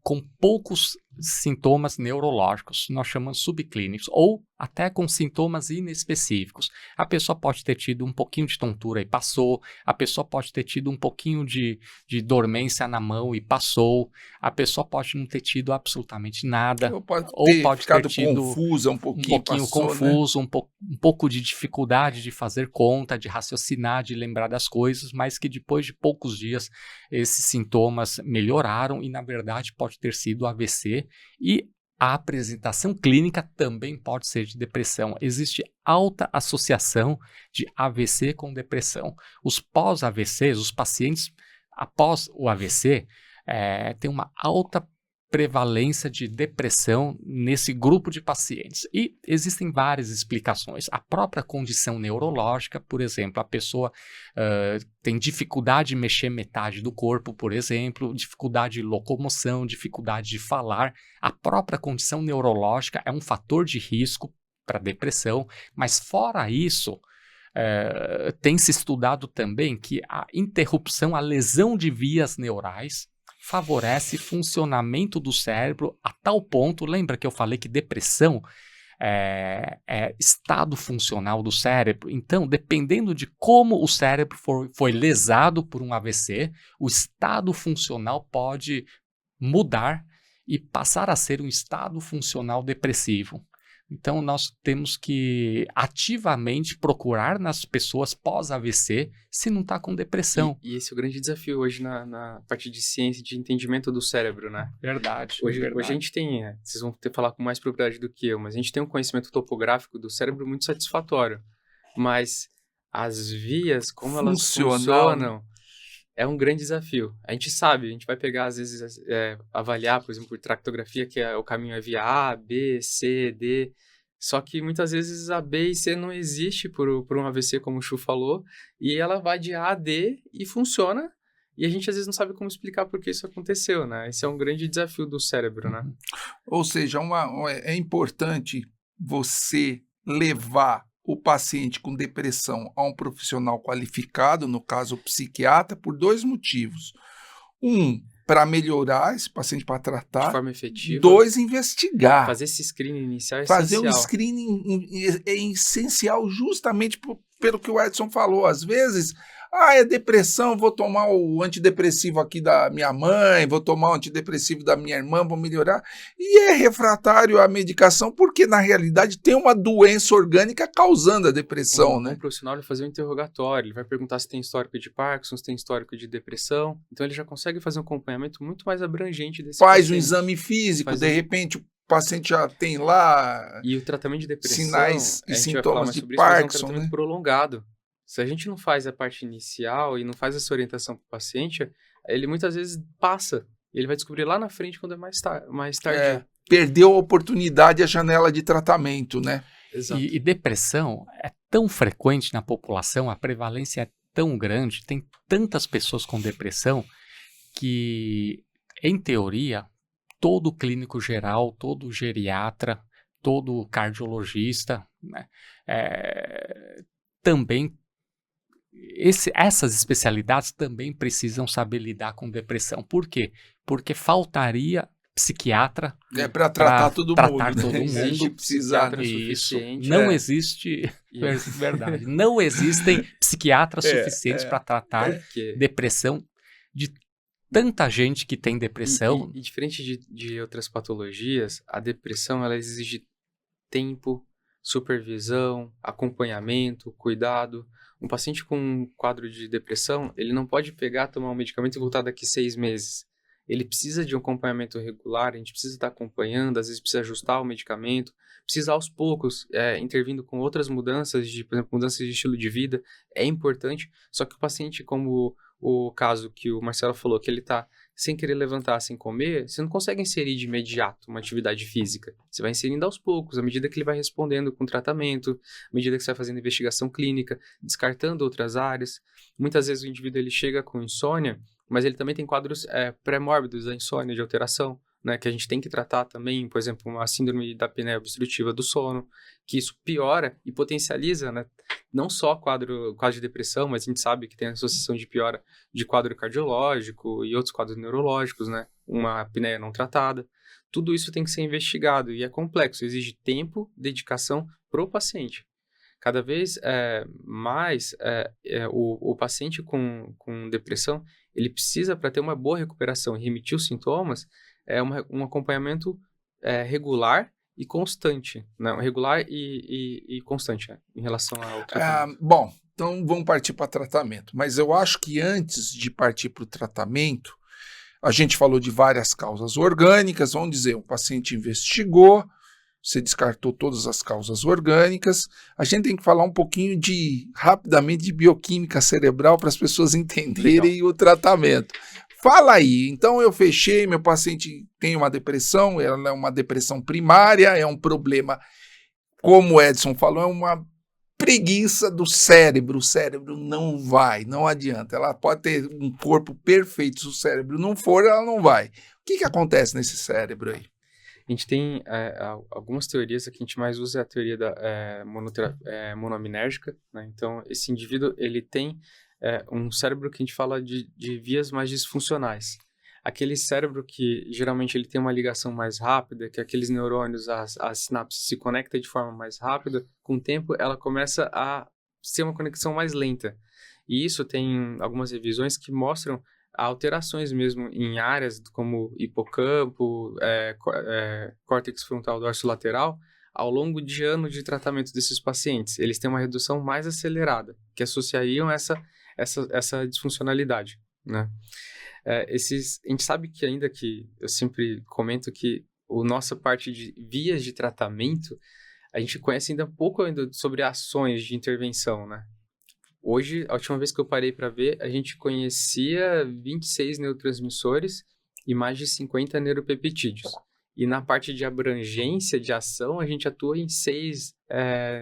com poucos sintomas neurológicos, nós chamamos subclínicos, ou até com sintomas inespecíficos. A pessoa pode ter tido um pouquinho de tontura e passou, a pessoa pode ter tido um pouquinho de dormência na mão e passou, a pessoa pode não ter tido absolutamente nada, ou pode ter tido confusa, um pouquinho confuso, né? um pouco de dificuldade de fazer conta, de raciocinar, de lembrar das coisas, mas que depois de poucos dias esses sintomas melhoraram e na verdade pode ter sido AVC. E a apresentação clínica também pode ser de depressão. Existe alta associação de AVC com depressão. Os pós-AVCs, os pacientes após o AVC, têm uma alta prevalência de depressão nesse grupo de pacientes. E existem várias explicações. A própria condição neurológica, por exemplo, a pessoa tem dificuldade de mexer metade do corpo, por exemplo, dificuldade de locomoção, dificuldade de falar. A própria condição neurológica é um fator de risco para depressão, mas fora isso, tem se estudado também que a interrupção, a lesão de vias neurais favorece funcionamento do cérebro a tal ponto, lembra que eu falei que depressão é estado funcional do cérebro? Então, dependendo de como o cérebro foi lesado por um AVC, o estado funcional pode mudar e passar a ser um estado funcional depressivo. Então, nós temos que ativamente procurar nas pessoas pós-AVC se não está com depressão. E esse é o grande desafio hoje na parte de ciência, de entendimento do cérebro, né? Verdade. Hoje a gente tem, vocês vão ter que falar com mais propriedade do que eu, mas a gente tem um conhecimento topográfico do cérebro muito satisfatório. Mas as vias, como elas funcionam, é um grande desafio. A gente sabe, a gente vai pegar, às vezes, avaliar, por exemplo, por tractografia, que o caminho é via A, B, C, D, Só que muitas vezes a B e C não existe por um AVC, como o Chu falou, e ela vai de A a D e funciona, e a gente às vezes não sabe como explicar por que isso aconteceu, né? Esse é um grande desafio do cérebro, né? Ou seja, é importante você levar o paciente com depressão a um profissional qualificado, no caso o psiquiatra, por 2 motivos. Para melhorar esse paciente, para De tratar. forma efetiva. 2, investigar. Fazer esse screening inicial é Fazer essencial. um screening é essencial justamente pelo que o Edson falou. Às vezes, é depressão, vou tomar o antidepressivo aqui da minha mãe, vou tomar o antidepressivo da minha irmã, vou melhorar. E é refratário à medicação porque, na realidade, tem uma doença orgânica causando a depressão, né? Um profissional vai fazer um interrogatório, ele vai perguntar se tem histórico de Parkinson, se tem histórico de depressão. Então, ele já consegue fazer um acompanhamento muito mais abrangente desse Faz um paciente. exame físico, Faz de repente o paciente já tem lá E o tratamento de depressão, sinais e a gente vai falar sintomas mais de sobre isso, mas é um Parkinson, tratamento né? prolongado. Se a gente não faz a parte inicial e não faz essa orientação para o paciente, ele muitas vezes passa. Ele vai descobrir lá na frente quando é mais tardio. Perdeu a oportunidade, a janela de tratamento, né? Exato. E depressão é tão frequente na população, a prevalência é tão grande, tem tantas pessoas com depressão que, em teoria, todo clínico geral, todo geriatra, todo cardiologista, né, também essas especialidades também precisam saber lidar com depressão. Por quê? Porque faltaria psiquiatra Para tratar todo mundo. todo né? mundo. A gente precisa, né? Isso. suficiente. Não existe, verdade, não existem psiquiatras suficientes para tratar Porque... depressão de tanta gente que tem depressão. E diferente de outras patologias, a depressão ela exige tempo, supervisão, acompanhamento, cuidado. Um paciente com um quadro de depressão, ele não pode pegar, tomar um medicamento e voltar daqui 6 meses. Ele precisa de um acompanhamento regular, a gente precisa estar acompanhando, às vezes precisa ajustar o medicamento, precisa aos poucos, intervindo com outras mudanças, por exemplo, mudanças de estilo de vida, é importante, só que o paciente, como o caso que o Marcelo falou, que ele está sem querer levantar, sem comer, você não consegue inserir de imediato uma atividade física. Você vai inserindo aos poucos, à medida que ele vai respondendo com tratamento, à medida que você vai fazendo investigação clínica, descartando outras áreas. Muitas vezes o indivíduo ele chega com insônia, mas ele também tem quadros pré-mórbidos da insônia, de alteração, né, que a gente tem que tratar também, por exemplo, uma síndrome da apneia obstrutiva do sono, que isso piora e potencializa, né, não só quadro de depressão, mas a gente sabe que tem associação de piora de quadro cardiológico e outros quadros neurológicos, né, uma apneia não tratada. Tudo isso tem que ser investigado e é complexo, exige tempo, dedicação para o paciente. Cada vez mais o paciente com depressão, ele precisa, para ter uma boa recuperação e remitir os sintomas, um acompanhamento regular e constante, né? Regular e constante em relação ao tratamento. Bom, então vamos partir para tratamento. Mas eu acho que antes de partir para o tratamento, a gente falou de várias causas orgânicas. Vamos dizer, o paciente investigou, você descartou todas as causas orgânicas. A gente tem que falar um pouquinho rapidamente de bioquímica cerebral para as pessoas entenderem o tratamento. Fala aí, então eu fechei, meu paciente tem uma depressão, ela é uma depressão primária, é um problema, como o Edson falou, é uma preguiça do cérebro. O cérebro não vai, não adianta. Ela pode ter um corpo perfeito, se o cérebro não for, ela não vai. O que acontece nesse cérebro aí? A gente tem algumas teorias, a que a gente mais usa é a teoria da monoaminérgica, né? Então, esse indivíduo, ele tem um cérebro que a gente fala de vias mais disfuncionais. Aquele cérebro que, geralmente, ele tem uma ligação mais rápida, que aqueles neurônios, as sinapses se conectam de forma mais rápida, com o tempo, ela começa a ser uma conexão mais lenta. E isso tem algumas revisões que mostram alterações mesmo em áreas como hipocampo, córtex frontal dorsolateral, ao longo de anos de tratamento desses pacientes. Eles têm uma redução mais acelerada, que associariam essa disfuncionalidade, né? A gente sabe que ainda que, eu sempre comento que a nossa parte de vias de tratamento, a gente conhece ainda pouco ainda sobre ações de intervenção, né? Hoje, a última vez que eu parei para ver, a gente conhecia 26 neurotransmissores e mais de 50 neuropeptídeos. E na parte de abrangência de ação, a gente atua em 6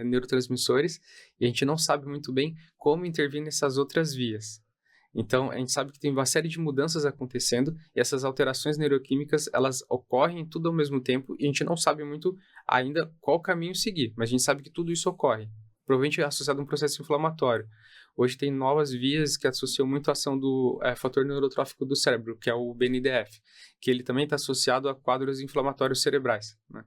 neurotransmissores e a gente não sabe muito bem como intervir nessas outras vias. Então, a gente sabe que tem uma série de mudanças acontecendo e essas alterações neuroquímicas, elas ocorrem tudo ao mesmo tempo e a gente não sabe muito ainda qual caminho seguir, mas a gente sabe que tudo isso ocorre. Provavelmente é associado a um processo inflamatório. Hoje tem novas vias que associam muito a ação do fator neurotrófico do cérebro, que é o BNDF, que ele também está associado a quadros inflamatórios cerebrais, né?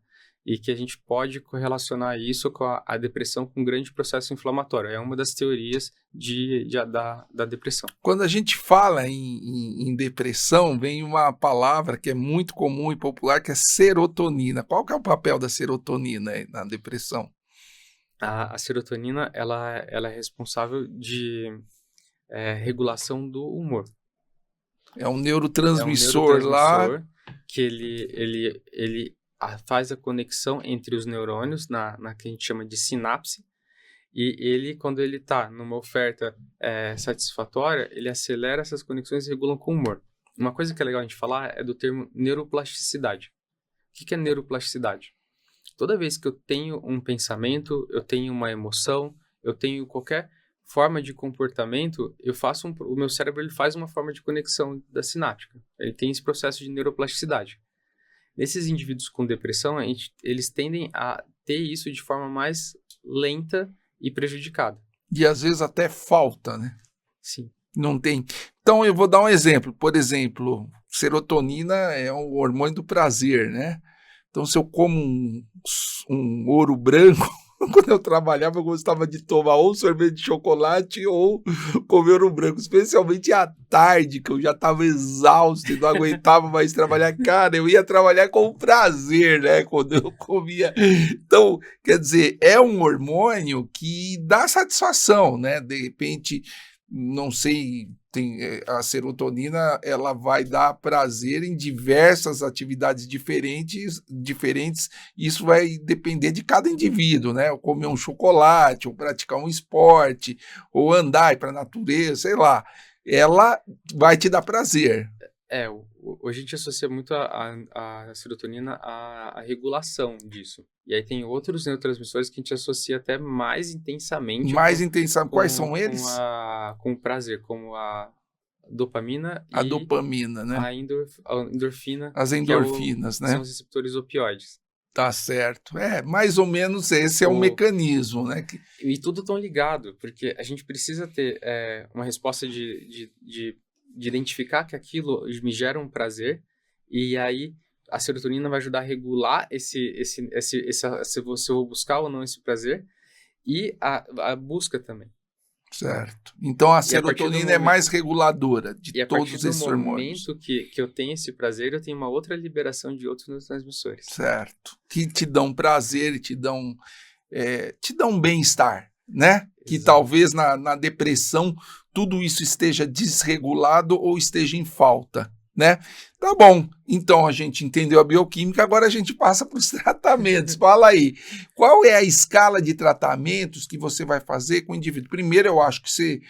E que a gente pode correlacionar isso com a depressão com um grande processo inflamatório. É uma das teorias da depressão. Quando a gente fala em depressão, vem uma palavra que é muito comum e popular, que é serotonina. Qual que é o papel da serotonina na depressão? A serotonina, ela é responsável de regulação do humor. É um neurotransmissor lá. Que ele faz a conexão entre os neurônios, na que a gente chama de sinapse, e ele, quando ele está numa oferta satisfatória, ele acelera essas conexões e regula com o humor. Uma coisa que é legal a gente falar é do termo neuroplasticidade. O que é neuroplasticidade? Toda vez que eu tenho um pensamento, eu tenho uma emoção, eu tenho qualquer forma de comportamento, o meu cérebro ele faz uma forma de conexão da sináptica. Ele tem esse processo de neuroplasticidade. Nesses indivíduos com depressão, eles tendem a ter isso de forma mais lenta e prejudicada. E às vezes até falta, né? Sim. Não tem. Então eu vou dar um exemplo. Por exemplo, serotonina é um hormônio do prazer, né? Então, se eu como um ouro branco, quando eu trabalhava, eu gostava de tomar ou sorvete de chocolate ou comer ouro branco, especialmente à tarde, que eu já estava exausto e não aguentava mais trabalhar. Cara, eu ia trabalhar com prazer, né, quando eu comia. Então, quer dizer, é um hormônio que dá satisfação, né? De repente, não sei... a serotonina ela vai dar prazer em diversas atividades diferentes, isso vai depender de cada indivíduo, né? Ou comer um chocolate, ou praticar um esporte, ou andar, ir para a natureza, sei lá. Ela vai te dar prazer. Hoje a gente associa muito a serotonina à regulação disso. E aí tem outros neurotransmissores que a gente associa até mais intensamente. Quais são eles? Com o prazer, como a dopamina a dopamina, né? A endorfina. As endorfinas, né? São os receptores opioides. Tá certo. Mais ou menos esse é o mecanismo, né? E tudo tão ligado, porque a gente precisa ter uma resposta de identificar que aquilo me gera um prazer, e aí a serotonina vai ajudar a regular se eu vou buscar ou não esse prazer, e a busca também. Certo. Então a serotonina é mais reguladora de todos esses hormônios. E a partir do momento que eu tenho esse prazer, eu tenho uma outra liberação de outros neurotransmissores. Certo. Que te dão prazer e te dão bem-estar, né? Exato. Que talvez na depressão tudo isso esteja desregulado ou esteja em falta, né? Tá bom, então a gente entendeu a bioquímica, agora a gente passa para os tratamentos. Fala aí, qual é a escala de tratamentos que você vai fazer com o indivíduo? Primeiro, eu acho que você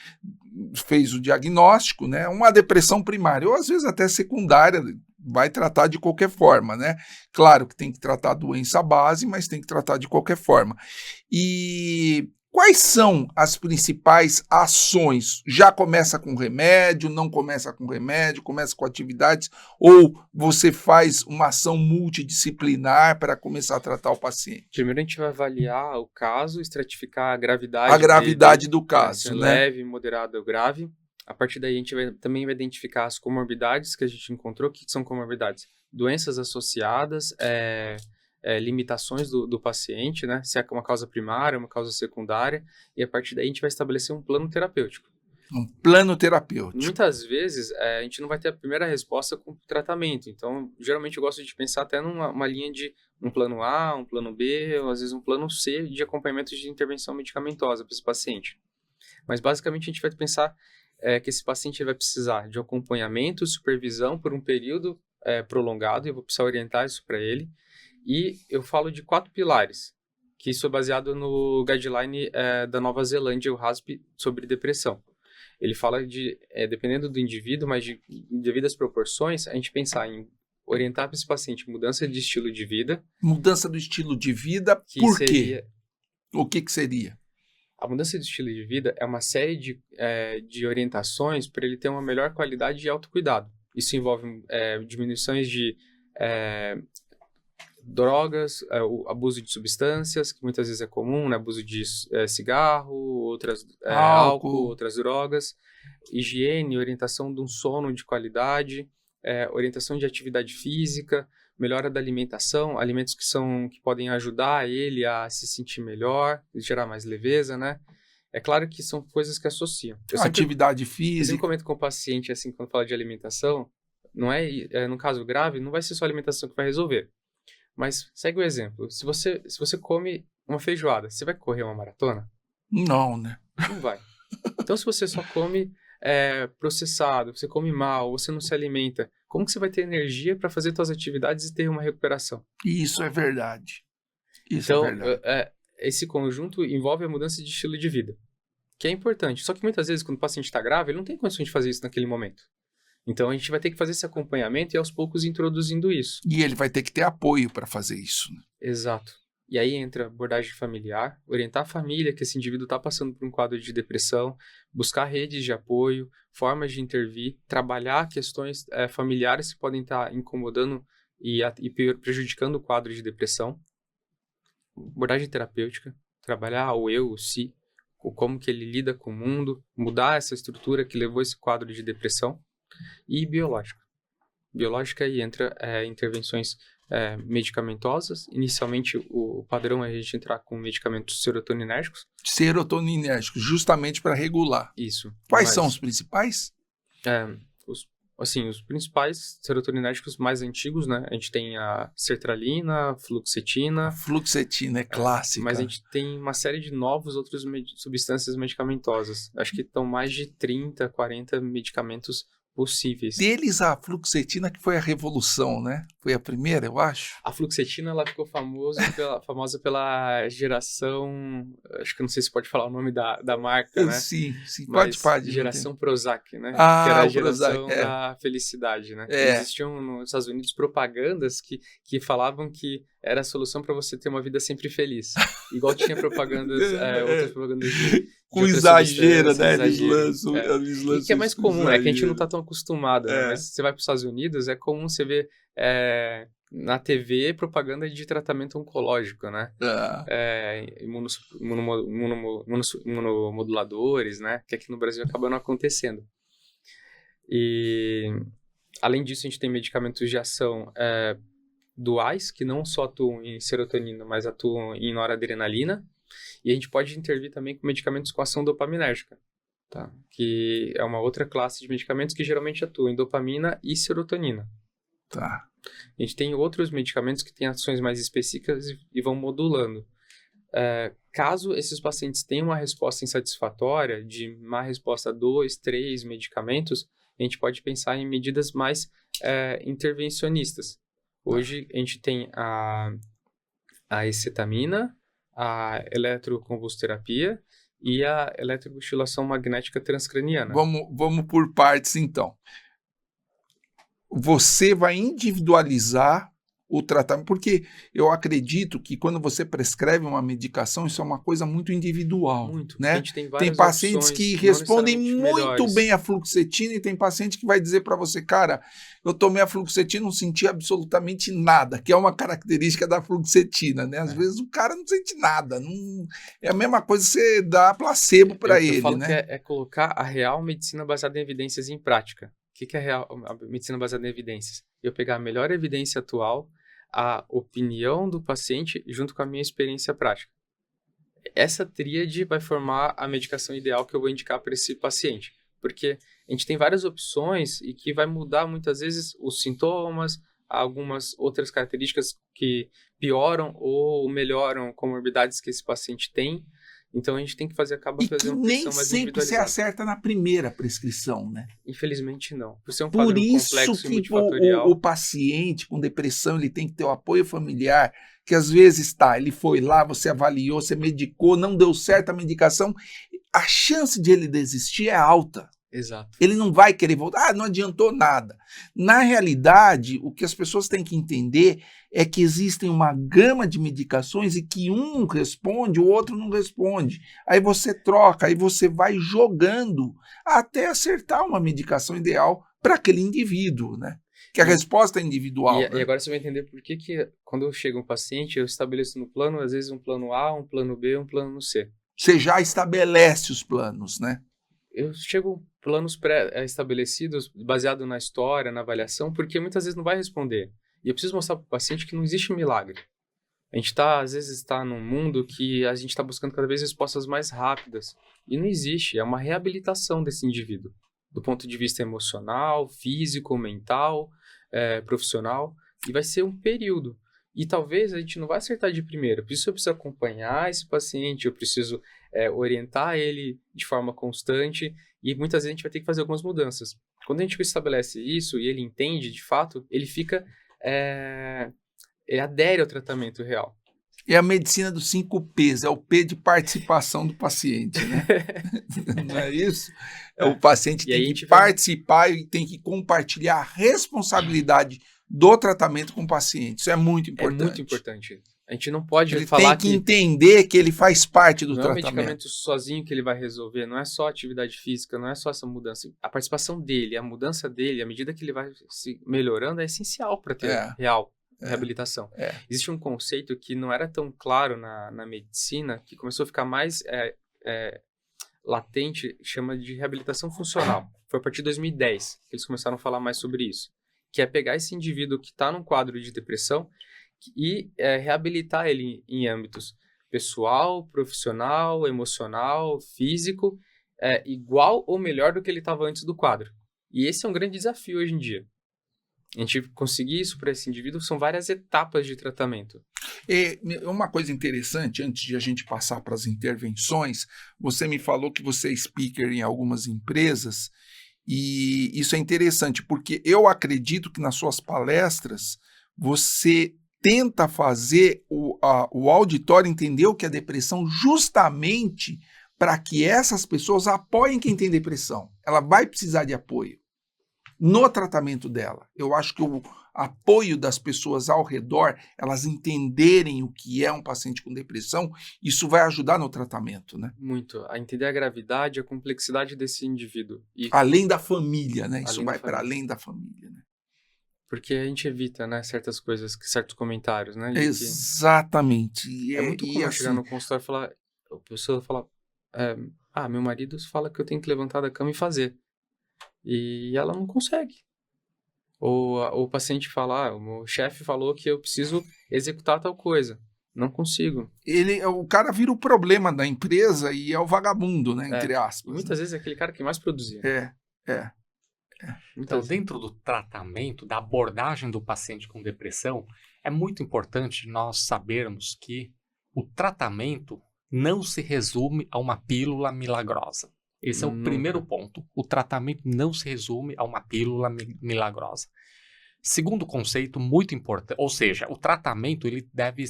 fez o diagnóstico, né? Uma depressão primária, ou às vezes até secundária, vai tratar de qualquer forma, né? Claro que tem que tratar a doença base, mas tem que tratar de qualquer forma. E quais são as principais ações? Já começa com remédio, não começa com remédio, começa com atividades, ou você faz uma ação multidisciplinar para começar a tratar o paciente? Primeiro a gente vai avaliar o caso, estratificar a gravidade. A gravidade do caso, né? Leve, moderado ou grave. A partir daí a gente também vai identificar as comorbidades que a gente encontrou. O que são comorbidades? Doenças associadas, limitações do paciente, né? Se é uma causa primária, uma causa secundária, e a partir daí a gente vai estabelecer um plano terapêutico. Um plano terapêutico. Muitas vezes a gente não vai ter a primeira resposta com o tratamento, então geralmente eu gosto de pensar até numa linha de um plano A, um plano B, ou às vezes um plano C de acompanhamento de intervenção medicamentosa para esse paciente. Mas basicamente a gente vai pensar que esse paciente vai precisar de acompanhamento, supervisão por um período prolongado, e eu vou precisar orientar isso para ele. E eu falo de 4 pilares, que isso é baseado no guideline da Nova Zelândia, o RASP, sobre depressão. Ele fala de, dependendo do indivíduo, mas devido às proporções, a gente pensar em orientar para esse paciente mudança de estilo de vida. Mudança do estilo de vida, que por seria, quê? O que seria? A mudança de estilo de vida é uma série de orientações para ele ter uma melhor qualidade de autocuidado. Isso envolve diminuições de drogas, o abuso de substâncias, que muitas vezes é comum, né? Abuso de cigarro, outras álcool, outras drogas, higiene, orientação de um sono de qualidade, orientação de atividade física, melhora da alimentação, alimentos que podem ajudar ele a se sentir melhor, gerar mais leveza, né? É claro que são coisas que associam. Atividade Eu física. sempre comento com o paciente, assim, quando fala de alimentação, não no caso grave, não vai ser só a alimentação que vai resolver. Mas segue o exemplo. Se você come uma feijoada, você vai correr uma maratona? Não, né? Não vai. Então, se você só come processado, você come mal, você não se alimenta, como que você vai ter energia para fazer suas atividades e ter uma recuperação? Isso é verdade. Então, esse conjunto envolve a mudança de estilo de vida, que é importante. Só que muitas vezes, quando o paciente está grave, ele não tem condições de fazer isso naquele momento. Então, a gente vai ter que fazer esse acompanhamento e aos poucos introduzindo isso. E ele vai ter que ter apoio para fazer isso, né? Exato. E aí entra abordagem familiar, orientar a família que esse indivíduo está passando por um quadro de depressão, buscar redes de apoio, formas de intervir, trabalhar questões familiares que podem estar incomodando e prejudicando o quadro de depressão. Abordagem terapêutica, trabalhar o eu, o si, como que ele lida com o mundo, mudar essa estrutura que levou esse quadro de depressão. E biológica. Biológica aí entra intervenções medicamentosas. Inicialmente, o padrão é a gente entrar com medicamentos serotoninérgicos. Serotoninérgicos, justamente para regular. Isso. Quais são os principais? Os principais serotoninérgicos mais antigos, né? A gente tem a sertralina, a fluoxetina. A fluoxetina é clássica. Mas a gente tem uma série de novos outras substâncias medicamentosas. Acho que estão mais de 30, 40 medicamentos possíveis. Deles, a fluoxetina que foi a revolução, né? Foi a primeira, eu acho. A fluoxetina, ela ficou famosa pela geração... Acho que não sei se pode falar o nome da marca, né? Sim, pode. Geração Prozac, né? Ah, que era a Prozac, geração da felicidade, né? Existiam nos Estados Unidos propagandas que falavam que era a solução para você ter uma vida sempre feliz. Igual tinha propagandas, outras propagandas com exagero, né? Eles lançam e que é mais comum, exagero. Que a gente não tá tão acostumado, né? Mas você vai para os Estados Unidos, é comum você ver na TV propaganda de tratamento oncológico, né? Imunomoduladores, né? Que aqui no Brasil acaba não acontecendo. E, além disso, a gente tem medicamentos de ação duais, que não só atuam em serotonina, mas atuam em noradrenalina. E a gente pode intervir também com medicamentos com ação dopaminérgica, tá? Que é uma outra classe de medicamentos que geralmente atuam em dopamina e serotonina. Tá. A gente tem outros medicamentos que têm ações mais específicas e vão modulando. Caso esses pacientes tenham uma resposta insatisfatória, de má resposta a 2, 3 medicamentos, a gente pode pensar em medidas mais intervencionistas. Hoje a gente tem a escetamina, a eletroconvulsoterapia e a eletroestimulação magnética transcraniana. Vamos por partes, então. Você vai individualizar o tratamento, porque eu acredito que quando você prescreve uma medicação, isso é uma coisa muito individual. Muito. Né? A gente tem pacientes que respondem muito bem a fluoxetina e tem paciente que vai dizer para você, cara, eu tomei a fluoxetina e não senti absolutamente nada, que é uma característica da fluoxetina, né? Às vezes o cara não sente nada. Não... É a mesma coisa que você dá placebo para ele, eu falo né? que é colocar a real medicina baseada em evidências em prática. O que é a medicina baseada em evidências? Eu pegar a melhor evidência atual, a opinião do paciente junto com a minha experiência prática. Essa tríade vai formar a medicação ideal que eu vou indicar para esse paciente. Porque a gente tem várias opções e que vai mudar muitas vezes os sintomas, algumas outras características que pioram ou melhoram comorbidades que esse paciente tem. Então a gente tem que acaba fazendo uma prescrição mais individualizada. Nem sempre você acerta na primeira prescrição, né? Infelizmente não. Por ser um Por quadro isso complexo que e multifatorial. o paciente com depressão ele tem que ter o apoio familiar, que às vezes ele foi lá, você avaliou, você medicou, não deu certo a medicação, a chance de ele desistir é alta. Exato. Ele não vai querer voltar, não adiantou nada. Na realidade, o que as pessoas têm que entender é que existem uma gama de medicações e que um responde, o outro não responde. Aí você troca, aí você vai jogando até acertar uma medicação ideal para aquele indivíduo, né? Que a resposta é individual. E agora você vai entender por que quando chega um paciente, eu estabeleço no plano, às vezes um plano A, um plano B, um plano C. Você já estabelece os planos, né? Eu chego planos pré-estabelecidos, baseado na história, na avaliação, porque muitas vezes não vai responder. E eu preciso mostrar para o paciente que não existe milagre. A gente às vezes está num mundo que a gente está buscando cada vez respostas mais rápidas. E não existe, é uma reabilitação desse indivíduo. Do ponto de vista emocional, físico, mental, profissional. E vai ser um período. E talvez a gente não vai acertar de primeira. Por isso eu preciso acompanhar esse paciente, eu preciso orientar ele de forma constante. E muitas vezes a gente vai ter que fazer algumas mudanças. Quando a gente estabelece isso e ele entende de fato, ele fica... ele adere ao tratamento real. É a medicina dos 5 P's, é o P de participação do paciente, né? Não é isso? O paciente tem que participar e tem que compartilhar a responsabilidade do tratamento com o paciente. Isso é muito importante. É muito importante. A gente não pode falar ele tem que entender que ele faz parte do tratamento. Não é um medicamento sozinho que ele vai resolver, não é só atividade física, não é só essa mudança. A participação dele, a mudança dele, à medida que ele vai se melhorando, é essencial para ter reabilitação. Existe um conceito que não era tão claro na medicina, que começou a ficar mais latente, chama de reabilitação funcional. Foi a partir de 2010 que eles começaram a falar mais sobre isso, que é pegar esse indivíduo que está num quadro de depressão e reabilitar ele em âmbitos pessoal, profissional, emocional, físico, igual ou melhor do que ele estava antes do quadro. E esse é um grande desafio hoje em dia. A gente conseguir isso para esse indivíduo são várias etapas de tratamento. Uma coisa interessante, antes de a gente passar para as intervenções, você me falou que você é speaker em algumas empresas, e isso é interessante, porque eu acredito que nas suas palestras você tenta fazer o auditório entender o que é depressão justamente para que essas pessoas apoiem quem tem depressão. Ela vai precisar de apoio no tratamento dela. Eu acho que o apoio das pessoas ao redor, elas entenderem o que é um paciente com depressão, isso vai ajudar no tratamento, né? Muito. A entender a gravidade, a complexidade desse indivíduo. Além da família, né? Isso vai para além da família, né? Porque a gente evita, né, certas coisas, certos comentários, né? Exatamente. É muito comum chegar no consultório e falar, a pessoa fala, meu marido fala que eu tenho que levantar da cama e fazer. E ela não consegue. Ou o paciente fala, o meu chefe falou que eu preciso executar tal coisa. Não consigo. O cara vira o problema da empresa e é o vagabundo, né? Entre aspas. Muitas vezes é aquele cara que mais produzia. Então, dentro do tratamento, da abordagem do paciente com depressão, é muito importante nós sabermos que o tratamento não se resume a uma pílula milagrosa. Esse é o primeiro ponto. O tratamento não se resume a uma pílula milagrosa. Segundo conceito muito importante, ou seja, o tratamento ele deve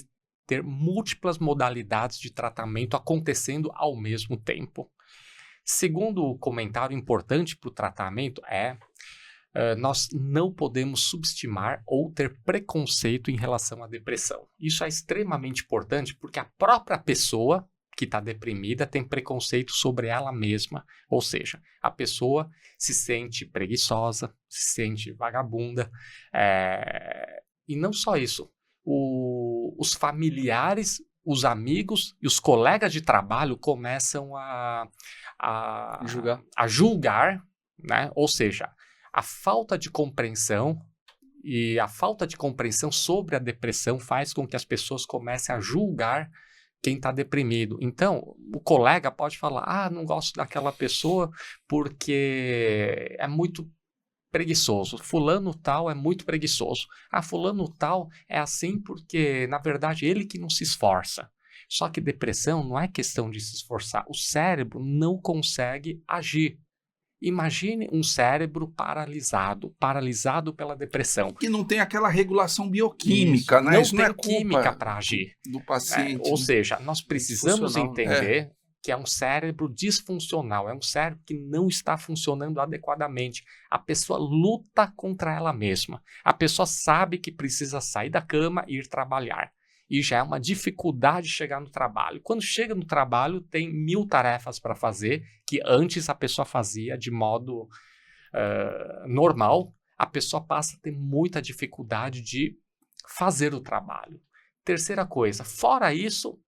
ter múltiplas modalidades de tratamento acontecendo ao mesmo tempo. Segundo comentário importante para o tratamento nós não podemos subestimar ou ter preconceito em relação à depressão. Isso é extremamente importante porque a própria pessoa que está deprimida tem preconceito sobre ela mesma, ou seja, a pessoa se sente preguiçosa, se sente vagabunda, e não só isso, os familiares, os amigos e os colegas de trabalho começam a julgar, né? Ou seja, a falta de compreensão e a falta de compreensão sobre a depressão faz com que as pessoas comecem a julgar quem está deprimido. Então, o colega pode falar, não gosto daquela pessoa porque é muito preguiçoso. Fulano tal é muito preguiçoso. Fulano tal é assim porque, na verdade, ele que não se esforça. Só que depressão não é questão de se esforçar. O cérebro não consegue agir. Imagine um cérebro paralisado pela depressão. Que não tem aquela regulação bioquímica, né? Isso não tem química para agir. Do paciente. Ou seja, nós precisamos entender que é um cérebro disfuncional, é um cérebro que não está funcionando adequadamente. A pessoa luta contra ela mesma. A pessoa sabe que precisa sair da cama e ir trabalhar. E já é uma dificuldade chegar no trabalho. Quando chega no trabalho, tem 1000 tarefas para fazer, que antes a pessoa fazia de modo normal. A pessoa passa a ter muita dificuldade de fazer o trabalho. Terceira coisa, fora isso,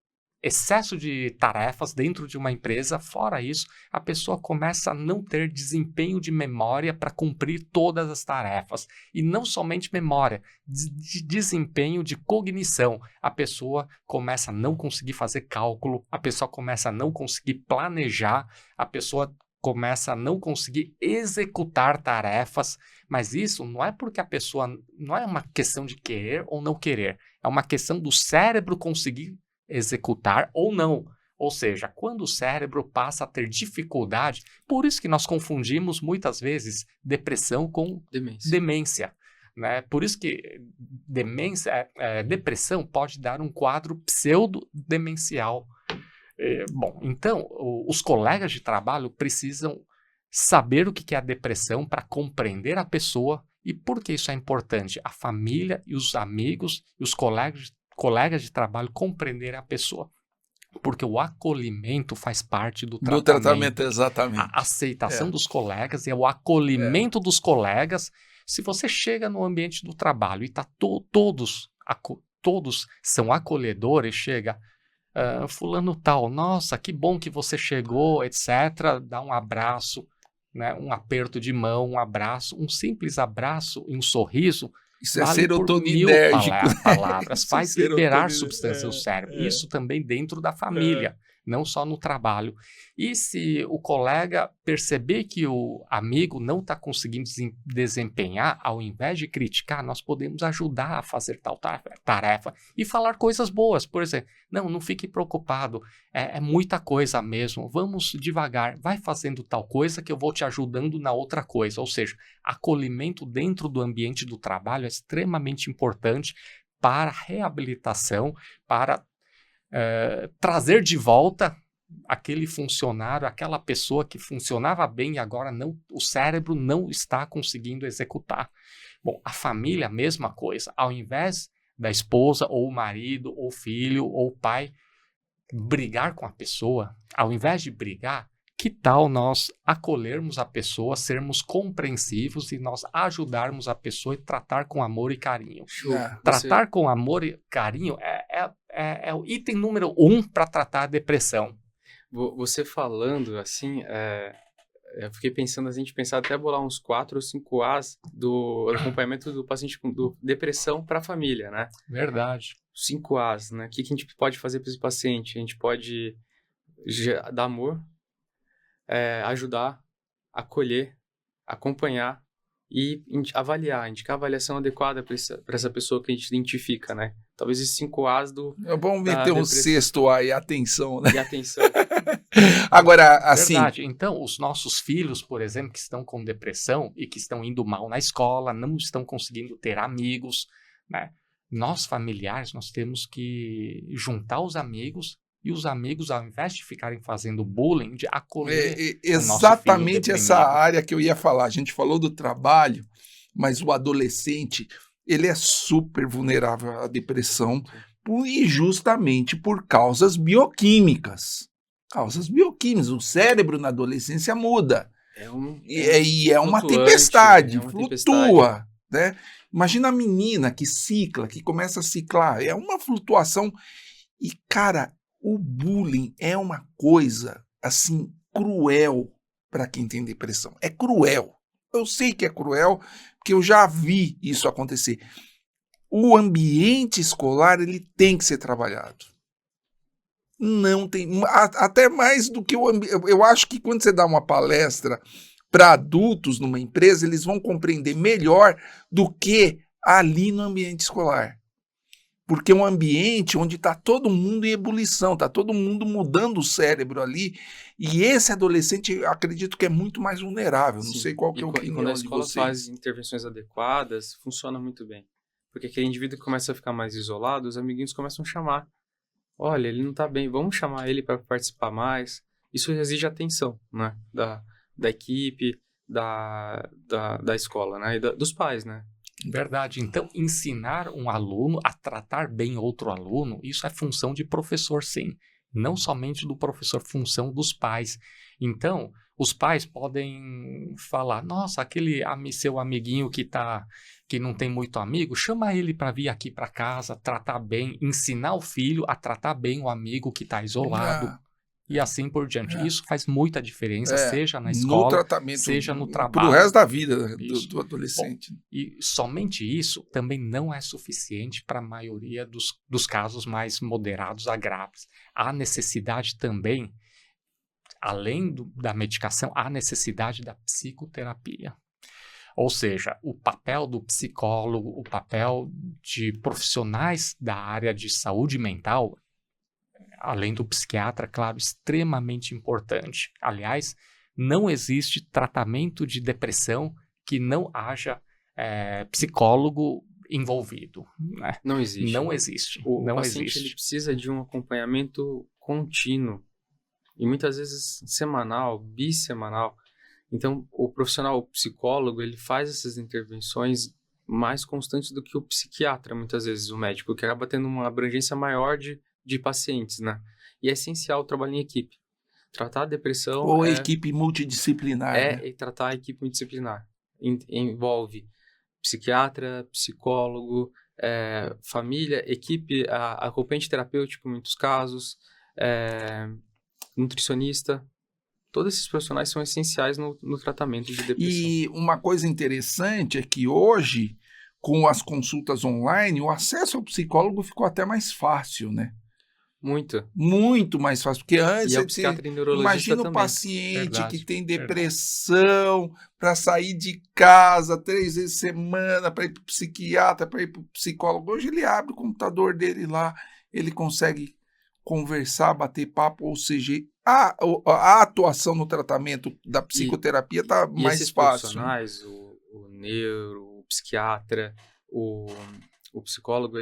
excesso de tarefas dentro de uma empresa, fora isso, a pessoa começa a não ter desempenho de memória para cumprir todas as tarefas. E não somente memória, de desempenho de cognição. A pessoa começa a não conseguir fazer cálculo, a pessoa começa a não conseguir planejar, a pessoa começa a não conseguir executar tarefas, mas isso não é porque a pessoa, não é uma questão de querer ou não querer, é uma questão do cérebro conseguir executar ou não. Ou seja, quando o cérebro passa a ter dificuldade, por isso que nós confundimos muitas vezes depressão com demência, né? Por isso que depressão pode dar um quadro pseudo-demencial. Bom, então, os colegas de trabalho precisam saber o que é a depressão para compreender a pessoa. E por que isso é importante? A família e os amigos e os colegas de trabalho compreenderem a pessoa. Porque o acolhimento faz parte do tratamento. Do tratamento, exatamente. A aceitação dos colegas e o acolhimento dos colegas. Se você chega no ambiente do trabalho e tá todos são acolhedores, chega... fulano tal, nossa, que bom que você chegou, etc. Dá um abraço, né? Um aperto de mão, um abraço, um simples abraço e um sorriso. Isso vale é serotoninérgico. Palavras, faz liberar serotonina, substâncias do cérebro. Isso também dentro da família, não só no trabalho. E se o colega perceber que o amigo não está conseguindo desempenhar, ao invés de criticar, nós podemos ajudar a fazer tal tarefa e falar coisas boas. Por exemplo, não fique preocupado, é muita coisa mesmo, vamos devagar, vai fazendo tal coisa que eu vou te ajudando na outra coisa. Ou seja, acolhimento dentro do ambiente do trabalho é extremamente importante para a reabilitação, para trazer de volta aquele funcionário, aquela pessoa que funcionava bem e agora o cérebro não está conseguindo executar. Bom, a família, a mesma coisa. Ao invés da esposa, ou o marido, ou o filho, ou o pai brigar com a pessoa, ao invés de brigar, que tal nós acolhermos a pessoa, sermos compreensivos e nós ajudarmos a pessoa e tratar com amor e carinho? Tratar com amor e carinho é o item número 1 para tratar a depressão. Você falando assim, eu fiquei pensando, a gente pensar até bolar uns 4 ou 5 As do acompanhamento do paciente com depressão para a família, né? Verdade. 5 As, né? O que a gente pode fazer para esse paciente? A gente pode dar amor, ajudar, acolher, acompanhar e avaliar, indicar a avaliação adequada para essa pessoa que a gente identifica, né? Talvez esses 5 As do... Vamos meter um sexto A e atenção, né? E atenção. Agora, assim... Verdade. Então, os nossos filhos, por exemplo, que estão com depressão e que estão indo mal na escola, não estão conseguindo ter amigos, né? Nós, familiares, nós temos que juntar os amigos e os amigos, ao invés de ficarem fazendo bullying, de acolher exatamente essa área que eu ia falar. A gente falou do trabalho, mas o adolescente, ele é super vulnerável à depressão e justamente por causas bioquímicas. Causas bioquímicas. O cérebro na adolescência muda. É uma tempestade, flutua. Né? Imagina a menina que cicla, que começa a ciclar. É uma flutuação. E, cara, o bullying é uma coisa, assim, cruel para quem tem depressão. É cruel. Eu sei que é cruel, porque eu já vi isso acontecer. O ambiente escolar, ele tem que ser trabalhado. Não tem... Até mais do que o ambiente... Eu acho que quando você dá uma palestra para adultos numa empresa, eles vão compreender melhor do que ali no ambiente escolar. Porque é um ambiente onde está todo mundo em ebulição, está todo mundo mudando o cérebro ali, e esse adolescente, eu acredito que é muito mais vulnerável. Não sei qual que é a opinião de vocês. Quando a escola faz intervenções adequadas, funciona muito bem. Porque aquele indivíduo que começa a ficar mais isolado, os amiguinhos começam a chamar. Olha, ele não está bem, vamos chamar ele para participar mais. isso exige atenção, né? Da equipe, da escola, né? E dos pais, né? Verdade. Então, ensinar um aluno a tratar bem outro aluno, isso é função de professor, sim. Não somente do professor, função dos pais. Então, os pais podem falar, nossa, aquele seu amiguinho que não tem muito amigo, chama ele para vir aqui para casa, tratar bem, ensinar o filho a tratar bem o amigo que está isolado. E assim por diante. Isso faz muita diferença, seja na escola, no tratamento, seja no trabalho. Para o resto da vida do adolescente. Bom, e somente isso também não é suficiente para a maioria dos casos mais moderados a graves. Há necessidade também, além da medicação, há necessidade da psicoterapia. Ou seja, o papel do psicólogo, o papel de profissionais da área de saúde mental, além do psiquiatra, claro, extremamente importante. Aliás, não existe tratamento de depressão que não haja psicólogo envolvido. Né? Não existe. Não existe. O não paciente existe. Ele precisa de um acompanhamento contínuo e muitas vezes semanal, bissemanal. Então, o profissional, o psicólogo, ele faz essas intervenções mais constantes do que o psiquiatra, muitas vezes, o médico, que acaba tendo uma abrangência maior de pacientes, né? E é essencial o trabalho em equipe. Tratar a depressão... Ou equipe multidisciplinar. E tratar a equipe multidisciplinar. Envolve psiquiatra, psicólogo, família, equipe, acompanhante terapêutico, em muitos casos, nutricionista. Todos esses profissionais são essenciais no tratamento de depressão. E uma coisa interessante é que hoje, com as consultas online, o acesso ao psicólogo ficou até mais fácil, né? Muito mais fácil, porque antes imagina o paciente que tem depressão para sair de casa 3 vezes por semana, para ir para o psiquiatra, para ir para o psicólogo. Hoje ele abre o computador dele lá, ele consegue conversar, bater papo, ou seja, a atuação no tratamento da psicoterapia está mais esses fácil. Profissionais, o neuro, o psiquiatra, o psicólogo,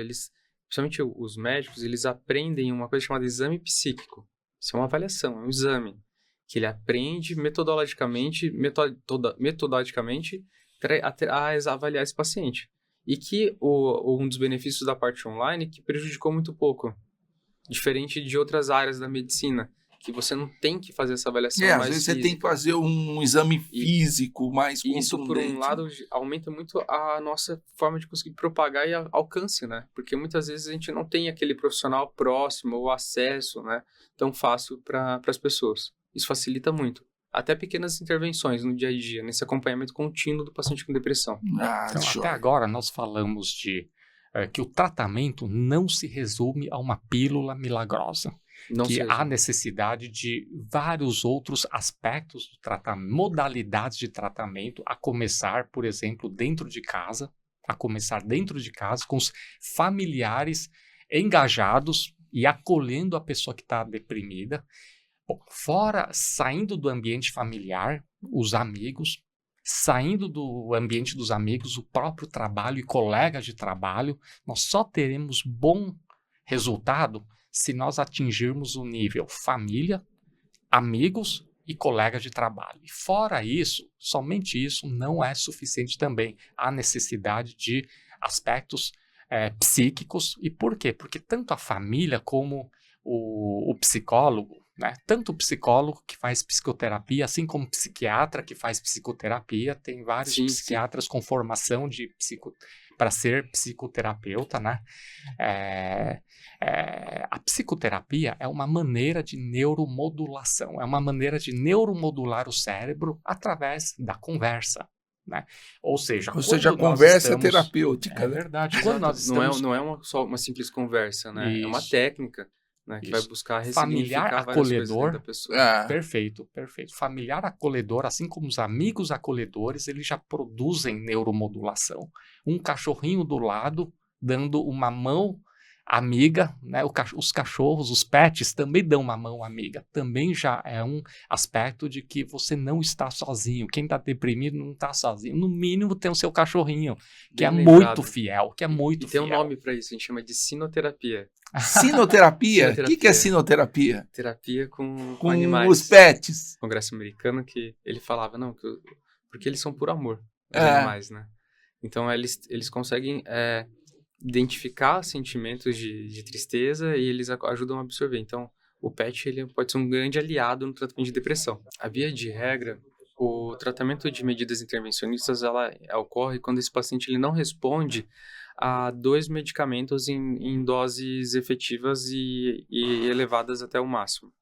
principalmente os médicos, eles aprendem uma coisa chamada exame psíquico. Isso é uma avaliação, é um exame que ele aprende metodologicamente a avaliar esse paciente. E que um dos benefícios da parte online que prejudicou muito pouco, diferente de outras áreas da medicina, que você não tem que fazer essa avaliação mais às vezes física. Você tem que fazer um exame físico mais contundente. Isso, por um lado, aumenta muito a nossa forma de conseguir propagar e alcance, né? Porque muitas vezes a gente não tem aquele profissional próximo ou acesso, né, tão fácil para as pessoas. Isso facilita muito. Até pequenas intervenções no dia a dia, nesse acompanhamento contínuo do paciente com depressão. Então, até agora nós falamos de que o tratamento não se resume a uma pílula milagrosa. Que há necessidade de vários outros aspectos do tratamento, modalidades de tratamento, a começar, por exemplo, dentro de casa, com os familiares engajados e acolhendo a pessoa que está deprimida. Bom, saindo do ambiente familiar, os amigos, saindo do ambiente dos amigos, o próprio trabalho e colegas de trabalho, nós só teremos bom resultado se nós atingirmos o nível família, amigos e colegas de trabalho. E fora isso, somente isso não é suficiente também. Há necessidade de aspectos psíquicos. E por quê? Porque tanto a família como o psicólogo, né? Tanto o psicólogo que faz psicoterapia, assim como o psiquiatra que faz psicoterapia, tem vários psiquiatras com formação para ser psicoterapeuta, né? A psicoterapia é uma maneira de neuromodulação, é uma maneira de neuromodular o cérebro através da conversa, né? Ou seja, a conversa é terapêutica. É verdade. Quando nós estamos... Não é só uma simples conversa, né? Isso. É uma técnica, né, que vai buscar familiar acolhedor da pessoa. Perfeito. Familiar acolhedor, assim como os amigos acolhedores, eles já produzem neuromodulação. Um cachorrinho do lado dando uma mão amiga, né? Os cachorros, os pets também dão uma mão amiga. Também já é um aspecto de que você não está sozinho. Quem está deprimido não está sozinho. No mínimo tem o seu cachorrinho, que Bem é lembrado. muito fiel, que é muito E tem um fiel. nome para isso, a gente chama de sinoterapia. Sinoterapia? O que é Sinoterapia. sinoterapia? Terapia com Com animais. os pets. Congresso americano que ele falava, não, porque eles são por amor, os É. animais, né? Então eles conseguem identificar sentimentos de tristeza e eles ajudam a absorver. Então o pet ele pode ser um grande aliado no tratamento de depressão. A via de regra, o tratamento de medidas intervencionistas ela ocorre quando esse paciente ele não responde a 2 medicamentos em doses efetivas e elevadas até o máximo.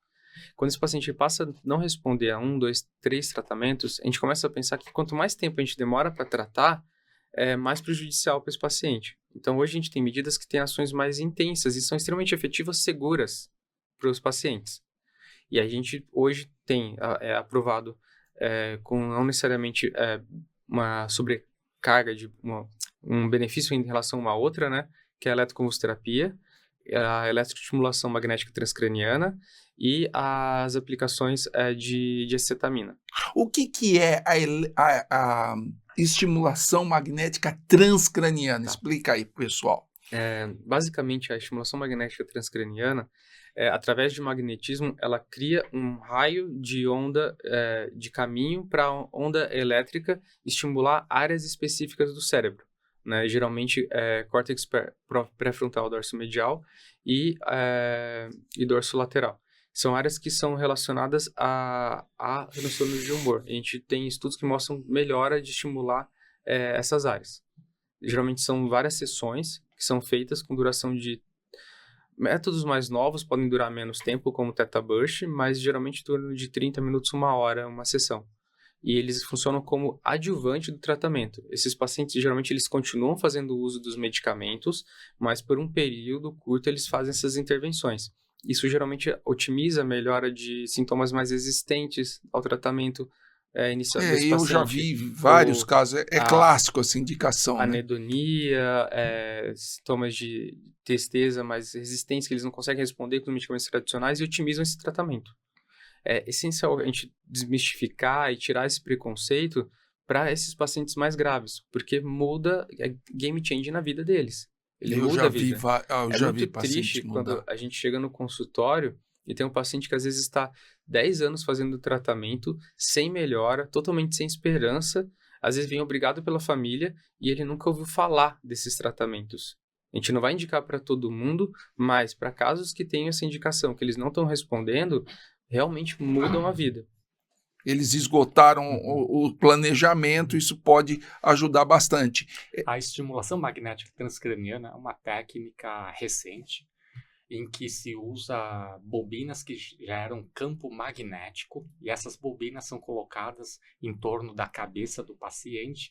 Quando esse paciente passa a não responder a 1, 2, 3 tratamentos, a gente começa a pensar que quanto mais tempo a gente demora para tratar, é mais prejudicial para esse paciente. Então, hoje a gente tem medidas que têm ações mais intensas e são extremamente efetivas, seguras para os pacientes. E a gente hoje tem aprovado com não necessariamente uma sobrecarga de um benefício em relação a uma outra, né? Que é a eletroconvulsoterapia, a eletroestimulação magnética transcraniana e as aplicações de acetamina. O que é a estimulação magnética transcraniana? Tá. Explica aí, pessoal. Basicamente, a estimulação magnética transcraniana, através de magnetismo, ela cria um raio de onda de caminho para a onda elétrica estimular áreas específicas do cérebro. Né? Geralmente, córtex pré-frontal dorsomedial e dorso lateral. São áreas que são relacionadas a transtornos de humor. A gente tem estudos que mostram melhora de estimular essas áreas. Geralmente são várias sessões que são feitas com duração de... Métodos mais novos podem durar menos tempo, como o Theta Burst, mas geralmente em torno de 30 minutos, 1 hora, uma sessão. E eles funcionam como adjuvante do tratamento. Esses pacientes, geralmente, eles continuam fazendo uso dos medicamentos, mas por um período curto eles fazem essas intervenções. Isso geralmente otimiza a melhora de sintomas mais resistentes ao tratamento inicial desse Eu paciente. já vi vários casos. É clássico essa indicação, né? Anedonia, sintomas de tristeza mais resistentes que eles não conseguem responder com os medicamentos tradicionais e otimizam esse tratamento. É essencial a gente desmistificar e tirar esse preconceito para esses pacientes mais graves, porque muda, game change na vida deles. Ele muda a vida. Eu já vi muito triste quando a gente chega no consultório e tem um paciente que às vezes está 10 anos fazendo tratamento, sem melhora, totalmente sem esperança, às vezes vem obrigado pela família e ele nunca ouviu falar desses tratamentos. A gente não vai indicar para todo mundo, mas para casos que tenham essa indicação, que eles não estão respondendo, realmente mudam a vida. Eles esgotaram o planejamento, isso pode ajudar bastante. A estimulação magnética transcraniana é uma técnica recente em que se usa bobinas que geram campo magnético e essas bobinas são colocadas em torno da cabeça do paciente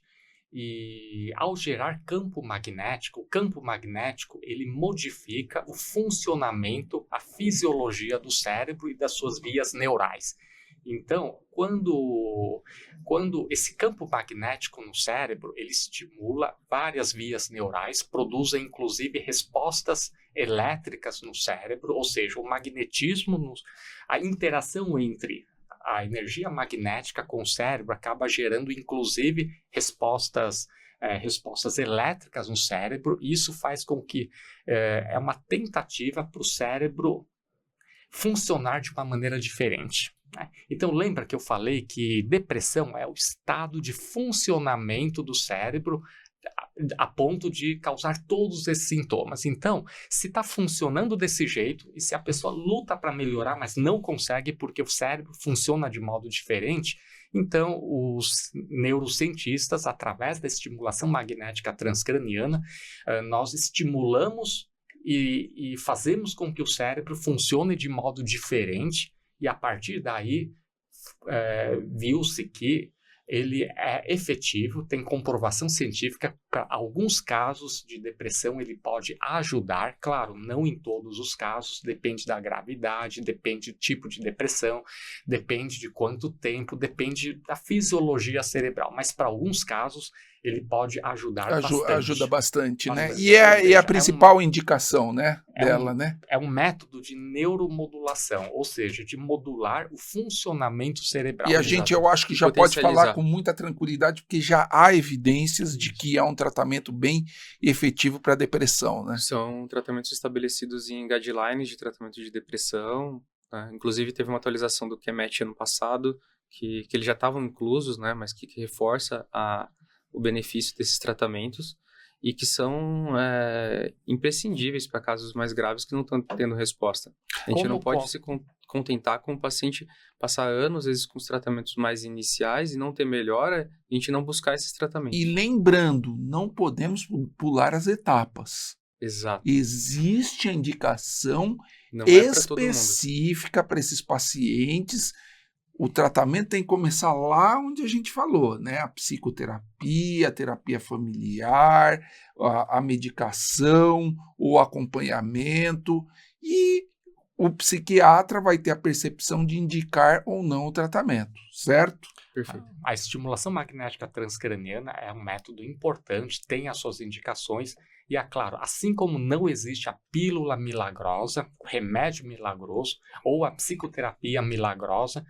e ao gerar campo magnético, o campo magnético ele modifica o funcionamento, a fisiologia do cérebro e das suas vias neurais. Então, quando esse campo magnético no cérebro, ele estimula várias vias neurais, produzem inclusive respostas elétricas no cérebro, ou seja, o magnetismo, a interação entre a energia magnética com o cérebro acaba gerando inclusive respostas elétricas no cérebro, e isso faz com que é uma tentativa para o cérebro funcionar de uma maneira diferente. Então lembra que eu falei que depressão é o estado de funcionamento do cérebro a ponto de causar todos esses sintomas. Então, se está funcionando desse jeito e se a pessoa luta para melhorar, mas não consegue porque o cérebro funciona de modo diferente, então os neurocientistas, através da estimulação magnética transcraniana, nós estimulamos e fazemos com que o cérebro funcione de modo diferente. E a partir daí, viu-se que ele é efetivo, tem comprovação científica. Para alguns casos de depressão ele pode ajudar, claro, não em todos os casos, depende da gravidade, depende do tipo de depressão, depende de quanto tempo, depende da fisiologia cerebral, mas para alguns casos ele pode ajudar bastante. Ajuda bastante, né? Bastante. E é a principal indicação, né, dela, né? É um método de neuromodulação, ou seja, de modular o funcionamento cerebral. E a gente, eu acho que já pode falar com muita tranquilidade, porque já há evidências de que é um tratamento bem efetivo para depressão, né? São tratamentos estabelecidos em guidelines de tratamento de depressão, né? Inclusive teve uma atualização do QMET ano passado, que eles já estavam inclusos, né? Mas que reforça o benefício desses tratamentos e que são imprescindíveis para casos mais graves que não estão tendo resposta. A gente não pode se contentar com o paciente passar anos, às vezes, com os tratamentos mais iniciais e não ter melhora, e a gente não buscar esses tratamentos. E lembrando, não podemos pular as etapas. Exato. Existe a indicação não específica para esses pacientes. O tratamento tem que começar lá onde a gente falou, né? A psicoterapia, a terapia familiar, a medicação, o acompanhamento, e o psiquiatra vai ter a percepção de indicar ou não o tratamento, certo? Perfeito. A estimulação magnética transcraniana é um método importante, tem as suas indicações, e é claro, assim como não existe a pílula milagrosa, o remédio milagroso ou a psicoterapia milagrosa,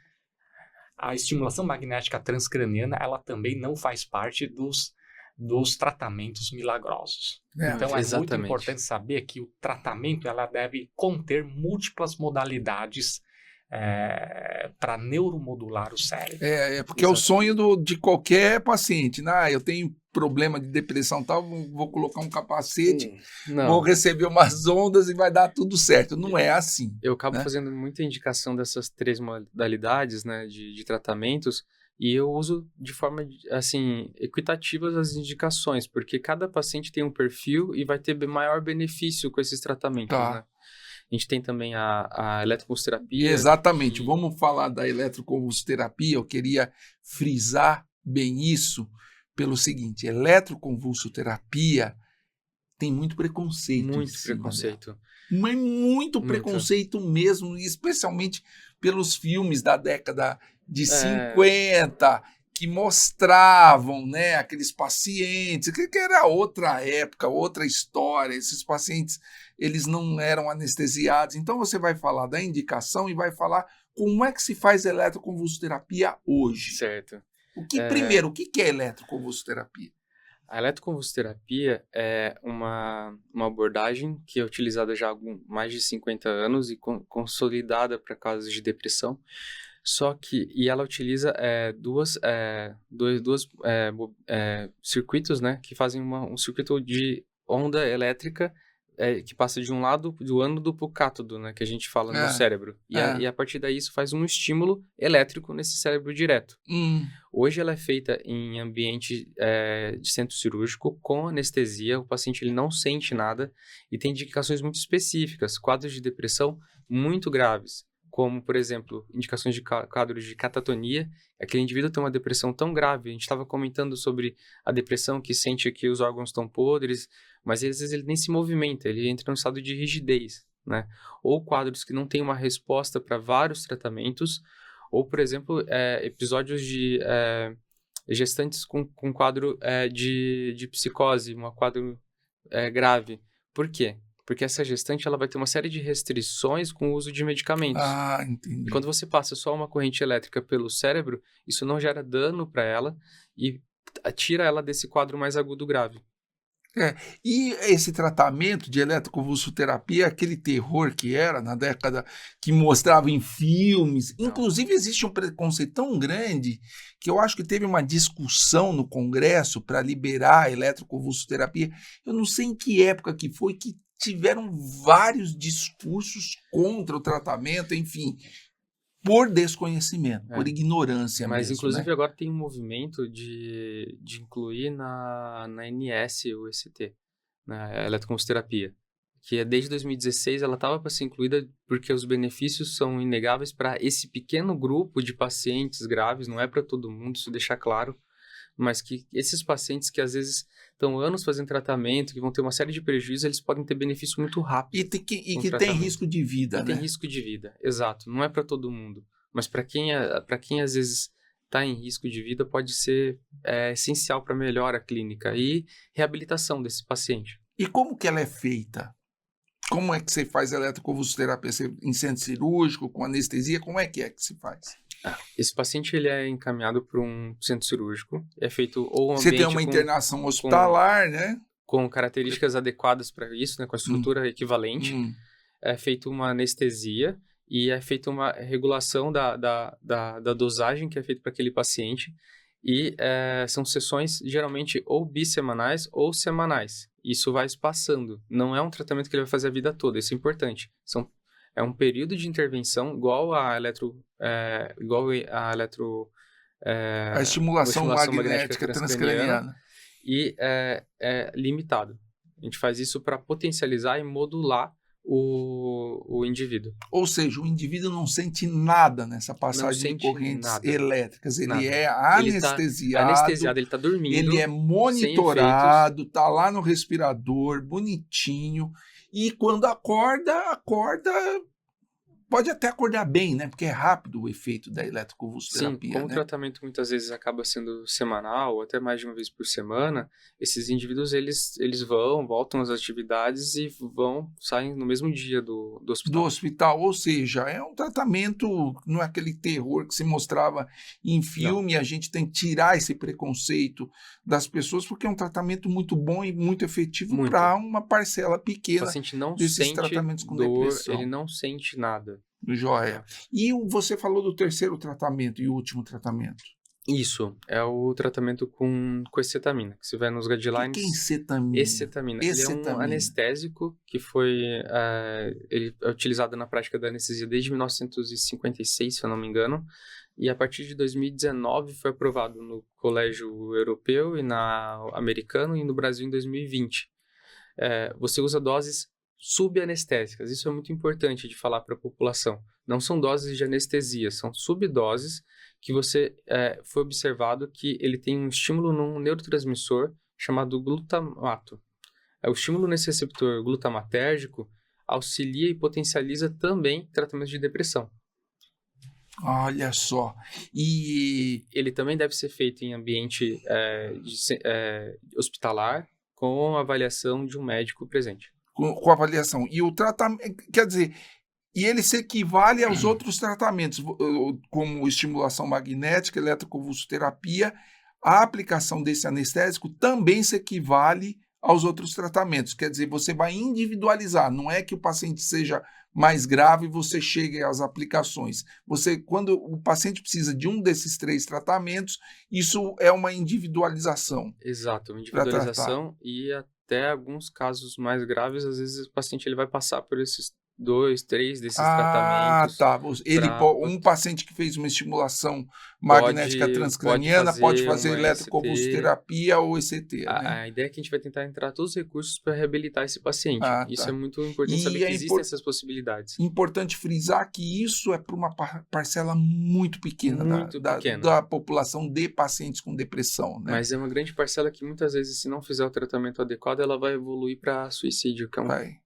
a estimulação magnética transcraniana, ela também não faz parte dos tratamentos milagrosos. Então, é muito importante saber que o tratamento ela deve conter múltiplas modalidades para neuromodular o cérebro. Porque é o sonho de qualquer paciente, né? Eu tenho problema de depressão tal, vou colocar um capacete, vou receber umas ondas e vai dar tudo certo. Não é assim. Eu acabo fazendo muita indicação dessas 3 modalidades, né, de tratamentos, e eu uso de forma, assim, equitativa as indicações, porque cada paciente tem um perfil e vai ter maior benefício com esses tratamentos, né? A gente tem também a eletroconvulsoterapia. Exatamente. Vamos falar da eletroconvulsoterapia. Eu queria frisar bem isso pelo seguinte: eletroconvulsoterapia tem muito preconceito. Muito preconceito. Mas muito preconceito mesmo, especialmente pelos filmes da década de 50, que mostravam, né, aqueles pacientes, que era outra época, outra história. Esses pacientes, eles não eram anestesiados. Então você vai falar da indicação e vai falar como é que se faz eletroconvulsoterapia hoje. Certo. Primeiro, o que é eletroconvulsoterapia? A eletroconvulsoterapia é uma abordagem que é utilizada já há mais de 50 anos e consolidada para casos de depressão. Só que, ela utiliza dois circuitos, né, que fazem um circuito de onda elétrica que passa de um lado do ânodo para o cátodo, né, que a gente fala no cérebro. E a partir daí isso faz um estímulo elétrico nesse cérebro direto. Hoje ela é feita em ambiente de centro cirúrgico, com anestesia, o paciente ele não sente nada e tem indicações muito específicas, quadros de depressão muito graves, como, por exemplo, indicações de quadros de catatonia. Aquele indivíduo tem uma depressão tão grave, a gente estava comentando sobre a depressão que sente que os órgãos estão podres, mas às vezes ele nem se movimenta, ele entra num estado de rigidez, né? Ou quadros que não têm uma resposta para vários tratamentos, ou, por exemplo, episódios de gestantes com quadro de psicose, um quadro grave. Por quê? Porque essa gestante ela vai ter uma série de restrições com o uso de medicamentos. Entendi. E quando você passa só uma corrente elétrica pelo cérebro, isso não gera dano para ela e tira ela desse quadro mais agudo grave. E esse tratamento de eletroconvulsoterapia, aquele terror que era na década, que mostrava em filmes. Inclusive, existe um preconceito tão grande que eu acho que teve uma discussão no Congresso para liberar a eletroconvulsoterapia. Eu não sei em que época que foi, que tiveram vários discursos contra o tratamento, enfim, por desconhecimento, por ignorância mesmo. Mas, inclusive, né? Agora tem um movimento de incluir na ANS o ECT, na eletroconvulsoterapia, que desde 2016 ela estava para ser incluída porque os benefícios são inegáveis para esse pequeno grupo de pacientes graves, não é para todo mundo, isso deixar claro, mas que esses pacientes que às vezes estão anos fazendo tratamento, que vão ter uma série de prejuízos, eles podem ter benefício muito rápido. E que tem risco de vida, né? Tem risco de vida, exato. Não é para todo mundo, mas para quem às vezes está em risco de vida pode ser essencial para melhora clínica e reabilitação desse paciente. E como que ela é feita? Como é que você faz a eletroconvulsoterapia? Em centro cirúrgico, com anestesia? Como é que se faz? Esse paciente ele é encaminhado para um centro cirúrgico, é feito ou um Você tem ambiente uma internação hospitalar, né? com características adequadas para isso, né, com a estrutura equivalente, é feita uma anestesia e é feita uma regulação da dosagem que é feita para aquele paciente e são sessões geralmente ou bissemanais ou semanais. Isso vai espaçando, não é um tratamento que ele vai fazer a vida toda, isso é importante. É um período de intervenção igual a A estimulação magnética transcraniana. E é limitado. A gente faz isso para potencializar e modular o indivíduo. Ou seja, o indivíduo não sente nada nessa passagem de correntes elétricas. Ele é anestesiado. Ele está dormindo. Ele é monitorado, está lá no respirador, bonitinho. E quando acorda, pode até acordar bem, né? Porque é rápido o efeito da eletroconvulsoterapia. Sim, como o tratamento muitas vezes acaba sendo semanal, ou até mais de uma vez por semana, esses indivíduos, eles voltam às atividades e saem no mesmo dia do hospital. Ou seja, é um tratamento, não é aquele terror que se mostrava em filme, a gente tem que tirar esse preconceito das pessoas, porque é um tratamento muito bom e muito efetivo para uma parcela pequena o paciente não desses sente tratamentos com dor, depressão. ele não sente nada. Joia. E você falou do terceiro tratamento e último tratamento. Isso, é o tratamento com escetamina, que se vai nos guidelines. O que é escetamina? Escetamina. Ele é um anestésico que ele é utilizado na prática da anestesia desde 1956, se eu não me engano, e a partir de 2019 foi aprovado no Colégio Europeu e na Americano e no Brasil em 2020. Você usa doses subanestésicas. Isso é muito importante de falar para a população. Não são doses de anestesia, são subdoses que foi observado que ele tem um estímulo num neurotransmissor chamado glutamato. O estímulo nesse receptor glutamatérgico auxilia e potencializa também tratamento de depressão. Olha só. E ele também deve ser feito em ambiente hospitalar com avaliação de um médico presente. Com avaliação. E o tratamento, quer dizer, e ele se equivale aos outros tratamentos, como estimulação magnética, eletroconvulsoterapia. A aplicação desse anestésico também se equivale aos outros tratamentos. Quer dizer, você vai individualizar. Não é que o paciente seja mais grave e você chegue às aplicações. Quando o paciente precisa de um desses 3 tratamentos, isso é uma individualização. Exato, uma individualização e até alguns casos mais graves, às vezes o paciente ele vai passar por esses 2, 3 desses tratamentos. Um paciente que fez uma estimulação magnética transcraniana pode fazer eletroconvulsoterapia ou ECT. A ideia é que a gente vai tentar entrar todos os recursos para reabilitar esse paciente. Isso é muito importante saber que existem essas possibilidades. Importante frisar que isso é para uma parcela muito pequena, da população de pacientes com depressão. Né? Mas é uma grande parcela que muitas vezes, se não fizer o tratamento adequado, ela vai evoluir para suicídio, que é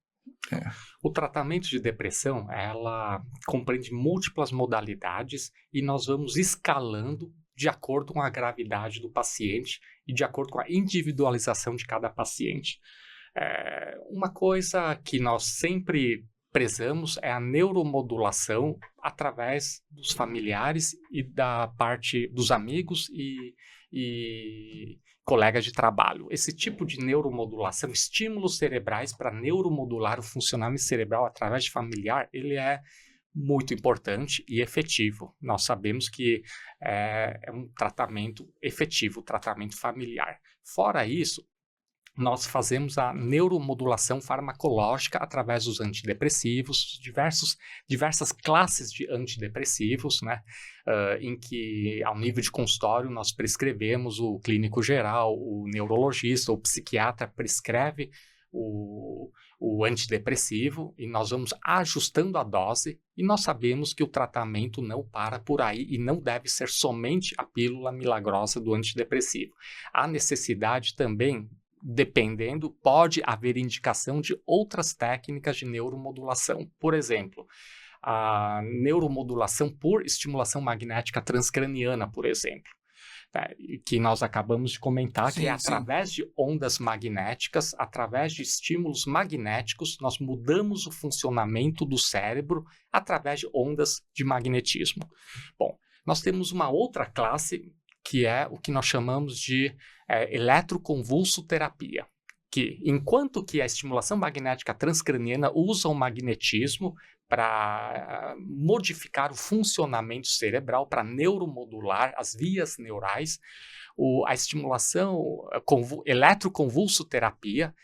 O tratamento de depressão, ela compreende múltiplas modalidades e nós vamos escalando de acordo com a gravidade do paciente e de acordo com a individualização de cada paciente. Uma coisa que nós sempre prezamos é a neuromodulação através dos familiares e da parte dos amigos e colegas de trabalho. Esse tipo de neuromodulação, estímulos cerebrais para neuromodular o funcionamento cerebral através de familiar, ele é muito importante e efetivo. Nós sabemos que é um tratamento efetivo, tratamento familiar. Fora isso, nós fazemos a neuromodulação farmacológica através dos antidepressivos, diversas classes de antidepressivos, né? Em que, ao nível de consultório, nós prescrevemos o clínico geral, o neurologista, o psiquiatra prescreve o antidepressivo e nós vamos ajustando a dose e nós sabemos que o tratamento não para por aí e não deve ser somente a pílula milagrosa do antidepressivo. Há necessidade também, dependendo, pode haver indicação de outras técnicas de neuromodulação. Por exemplo, a neuromodulação por estimulação magnética transcraniana, por exemplo, né, que nós acabamos de comentar, Sim, que é sim. através de ondas magnéticas, através de estímulos magnéticos, nós mudamos o funcionamento do cérebro através de ondas de magnetismo. Bom, nós temos uma outra classe que é o que nós chamamos de eletroconvulsoterapia, que enquanto que a estimulação magnética transcraniana usa o magnetismo para modificar o funcionamento cerebral, para neuromodular as vias neurais, a estimulação eletroconvulsoterapia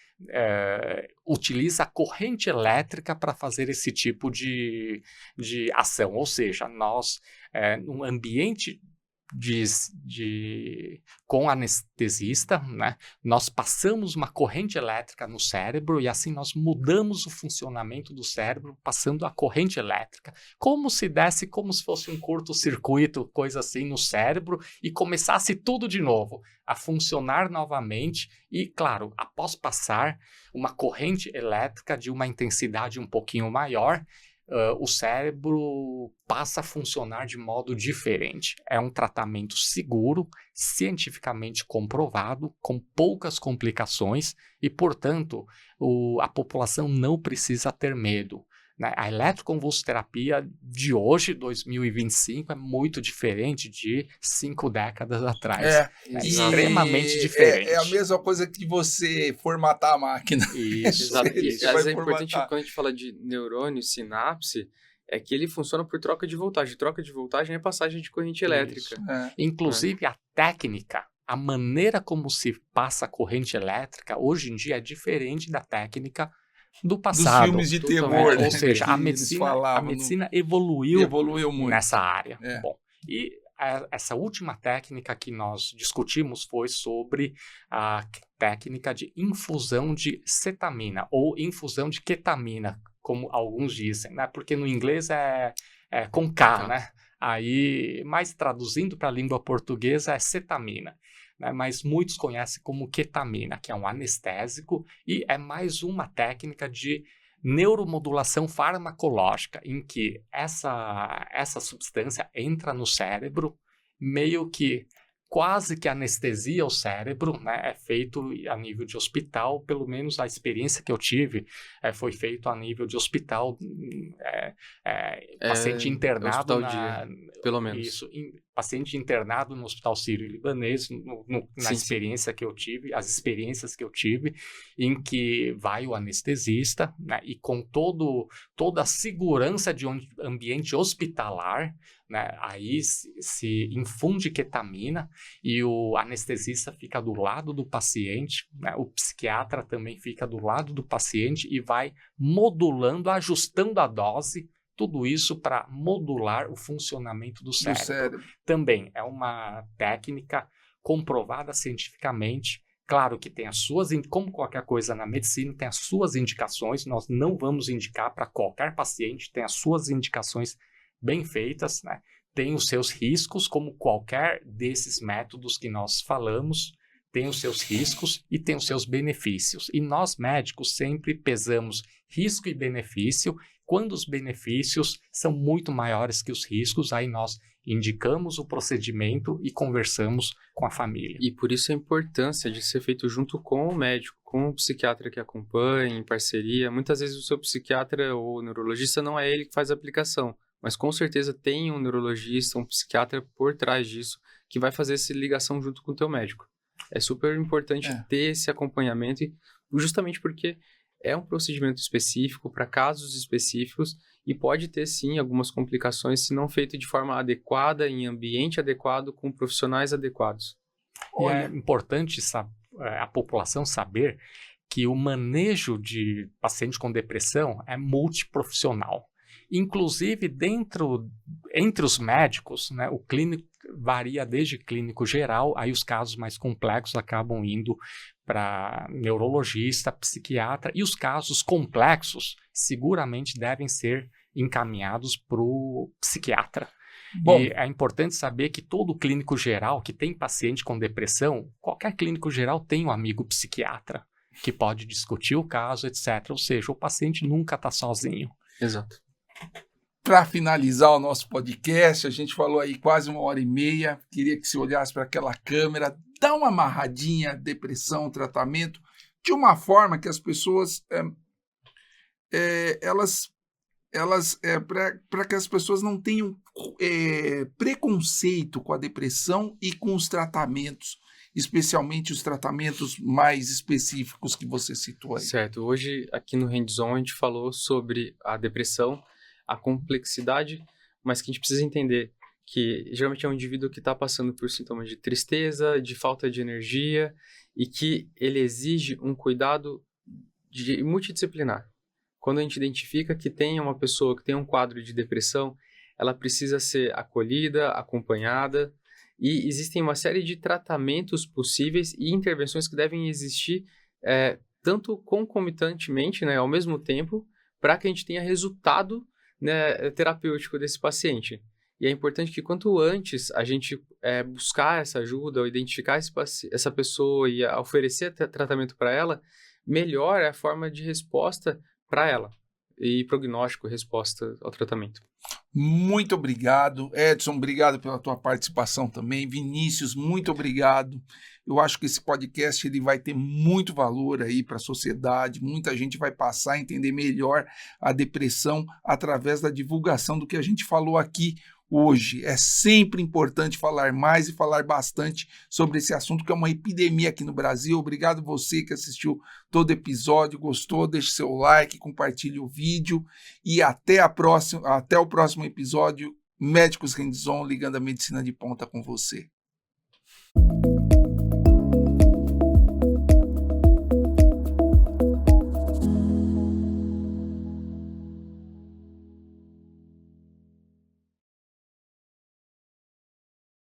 utiliza a corrente elétrica para fazer esse tipo de ação, ou seja, nós, num ambiente com anestesista, né, nós passamos uma corrente elétrica no cérebro e assim nós mudamos o funcionamento do cérebro passando a corrente elétrica, como se fosse um curto-circuito, coisa assim, no cérebro e começasse tudo de novo a funcionar novamente e, claro, após passar uma corrente elétrica de uma intensidade um pouquinho maior, o cérebro passa a funcionar de modo diferente. É um tratamento seguro, cientificamente comprovado, com poucas complicações e, portanto, a população não precisa ter medo, né? A eletroconvulsoterapia de hoje, 2025, é muito diferente de 5 décadas atrás. É extremamente diferente. É a mesma coisa que você formatar a máquina. Isso, exatamente. Mas é importante, quando a gente fala de neurônio, sinapse, é que ele funciona por troca de voltagem. Troca de voltagem é passagem de corrente elétrica. Inclusive, a técnica, a maneira como se passa a corrente elétrica, hoje em dia é diferente da técnica do passado. Dos filmes de terror, né? Ou seja, a medicina evoluiu muito nessa área. Bom, e essa última técnica que nós discutimos foi sobre a técnica de infusão de cetamina ou infusão de ketamina, como alguns dizem, né? Porque no inglês é com K, né? Aí, mas traduzindo para a língua portuguesa é cetamina. Mas muitos conhecem como ketamina, que é um anestésico e é mais uma técnica de neuromodulação farmacológica, em que essa substância entra no cérebro, meio que quase que anestesia o cérebro, né? É feito a nível de hospital, pelo menos a experiência que eu tive foi feito a nível de hospital, paciente internado pelo menos. Isso, paciente internado no Hospital Sírio-Libanês, na experiência que eu tive, as experiências que eu tive, em que vai o anestesista, né, e com toda a segurança de um ambiente hospitalar, né, aí se infunde ketamina e o anestesista fica do lado do paciente, né, o psiquiatra também fica do lado do paciente e vai modulando, ajustando a dose, tudo isso para modular o funcionamento do cérebro. Também é uma técnica comprovada cientificamente. Claro que tem as suas, como qualquer coisa na medicina, tem as suas indicações. Nós não vamos indicar para qualquer paciente, tem as suas indicações bem feitas, né? Tem os seus riscos, como qualquer desses métodos que nós falamos, tem os seus riscos e tem os seus benefícios. E nós médicos sempre pesamos risco e benefício. Quando os benefícios são muito maiores que os riscos, aí nós indicamos o procedimento e conversamos com a família. E por isso a importância de ser feito junto com o médico, com o psiquiatra que acompanha, em parceria. Muitas vezes o seu psiquiatra ou neurologista não é ele que faz a aplicação, mas com certeza tem um neurologista, um psiquiatra por trás disso, que vai fazer essa ligação junto com o teu médico. É super importante ter esse acompanhamento, justamente porque é um procedimento específico para casos específicos e pode ter, sim, algumas complicações se não feito de forma adequada, em ambiente adequado, com profissionais adequados. E é importante a população saber que o manejo de pacientes com depressão é multiprofissional. Inclusive, entre os médicos, né, o clínico varia desde clínico geral, aí os casos mais complexos acabam indo para neurologista, psiquiatra, e os casos complexos seguramente devem ser encaminhados para o psiquiatra. Bom, e é importante saber que todo clínico geral que tem paciente com depressão, qualquer clínico geral tem um amigo psiquiatra que pode discutir o caso, etc. Ou seja, o paciente nunca está sozinho. Exato. para finalizar o nosso podcast, a gente falou aí quase 1h30. Queria que você olhasse para aquela câmera, dá uma amarradinha, depressão, tratamento, de uma forma que as pessoas, para que as pessoas não tenham preconceito com a depressão e com os tratamentos, especialmente os tratamentos mais específicos que você citou aí. Certo. Hoje, aqui no Hands-On, a gente falou sobre a depressão, a complexidade, mas que a gente precisa entender que geralmente é um indivíduo que está passando por sintomas de tristeza, de falta de energia, e que ele exige um cuidado multidisciplinar. Quando a gente identifica que tem uma pessoa que tem um quadro de depressão, ela precisa ser acolhida, acompanhada, e existem uma série de tratamentos possíveis e intervenções que devem existir tanto concomitantemente, né, ao mesmo tempo, para que a gente tenha resultado, né, terapêutico desse paciente. E é importante que quanto antes a gente buscar essa ajuda, ou identificar essa pessoa e oferecer tratamento para ela, melhor é a forma de resposta para ela e prognóstico, resposta ao tratamento. Muito obrigado. Edson, obrigado pela tua participação também. Vinícius, muito obrigado. Eu acho que esse podcast ele vai ter muito valor aí para a sociedade. Muita gente vai passar a entender melhor a depressão através da divulgação do que a gente falou aqui hoje. É sempre importante falar mais e falar bastante sobre esse assunto, que é uma epidemia aqui no Brasil. Obrigado você que assistiu todo o episódio, gostou, deixe seu like, compartilhe o vídeo e até o próximo episódio. Médicos Hands-On, ligando a medicina de ponta com você.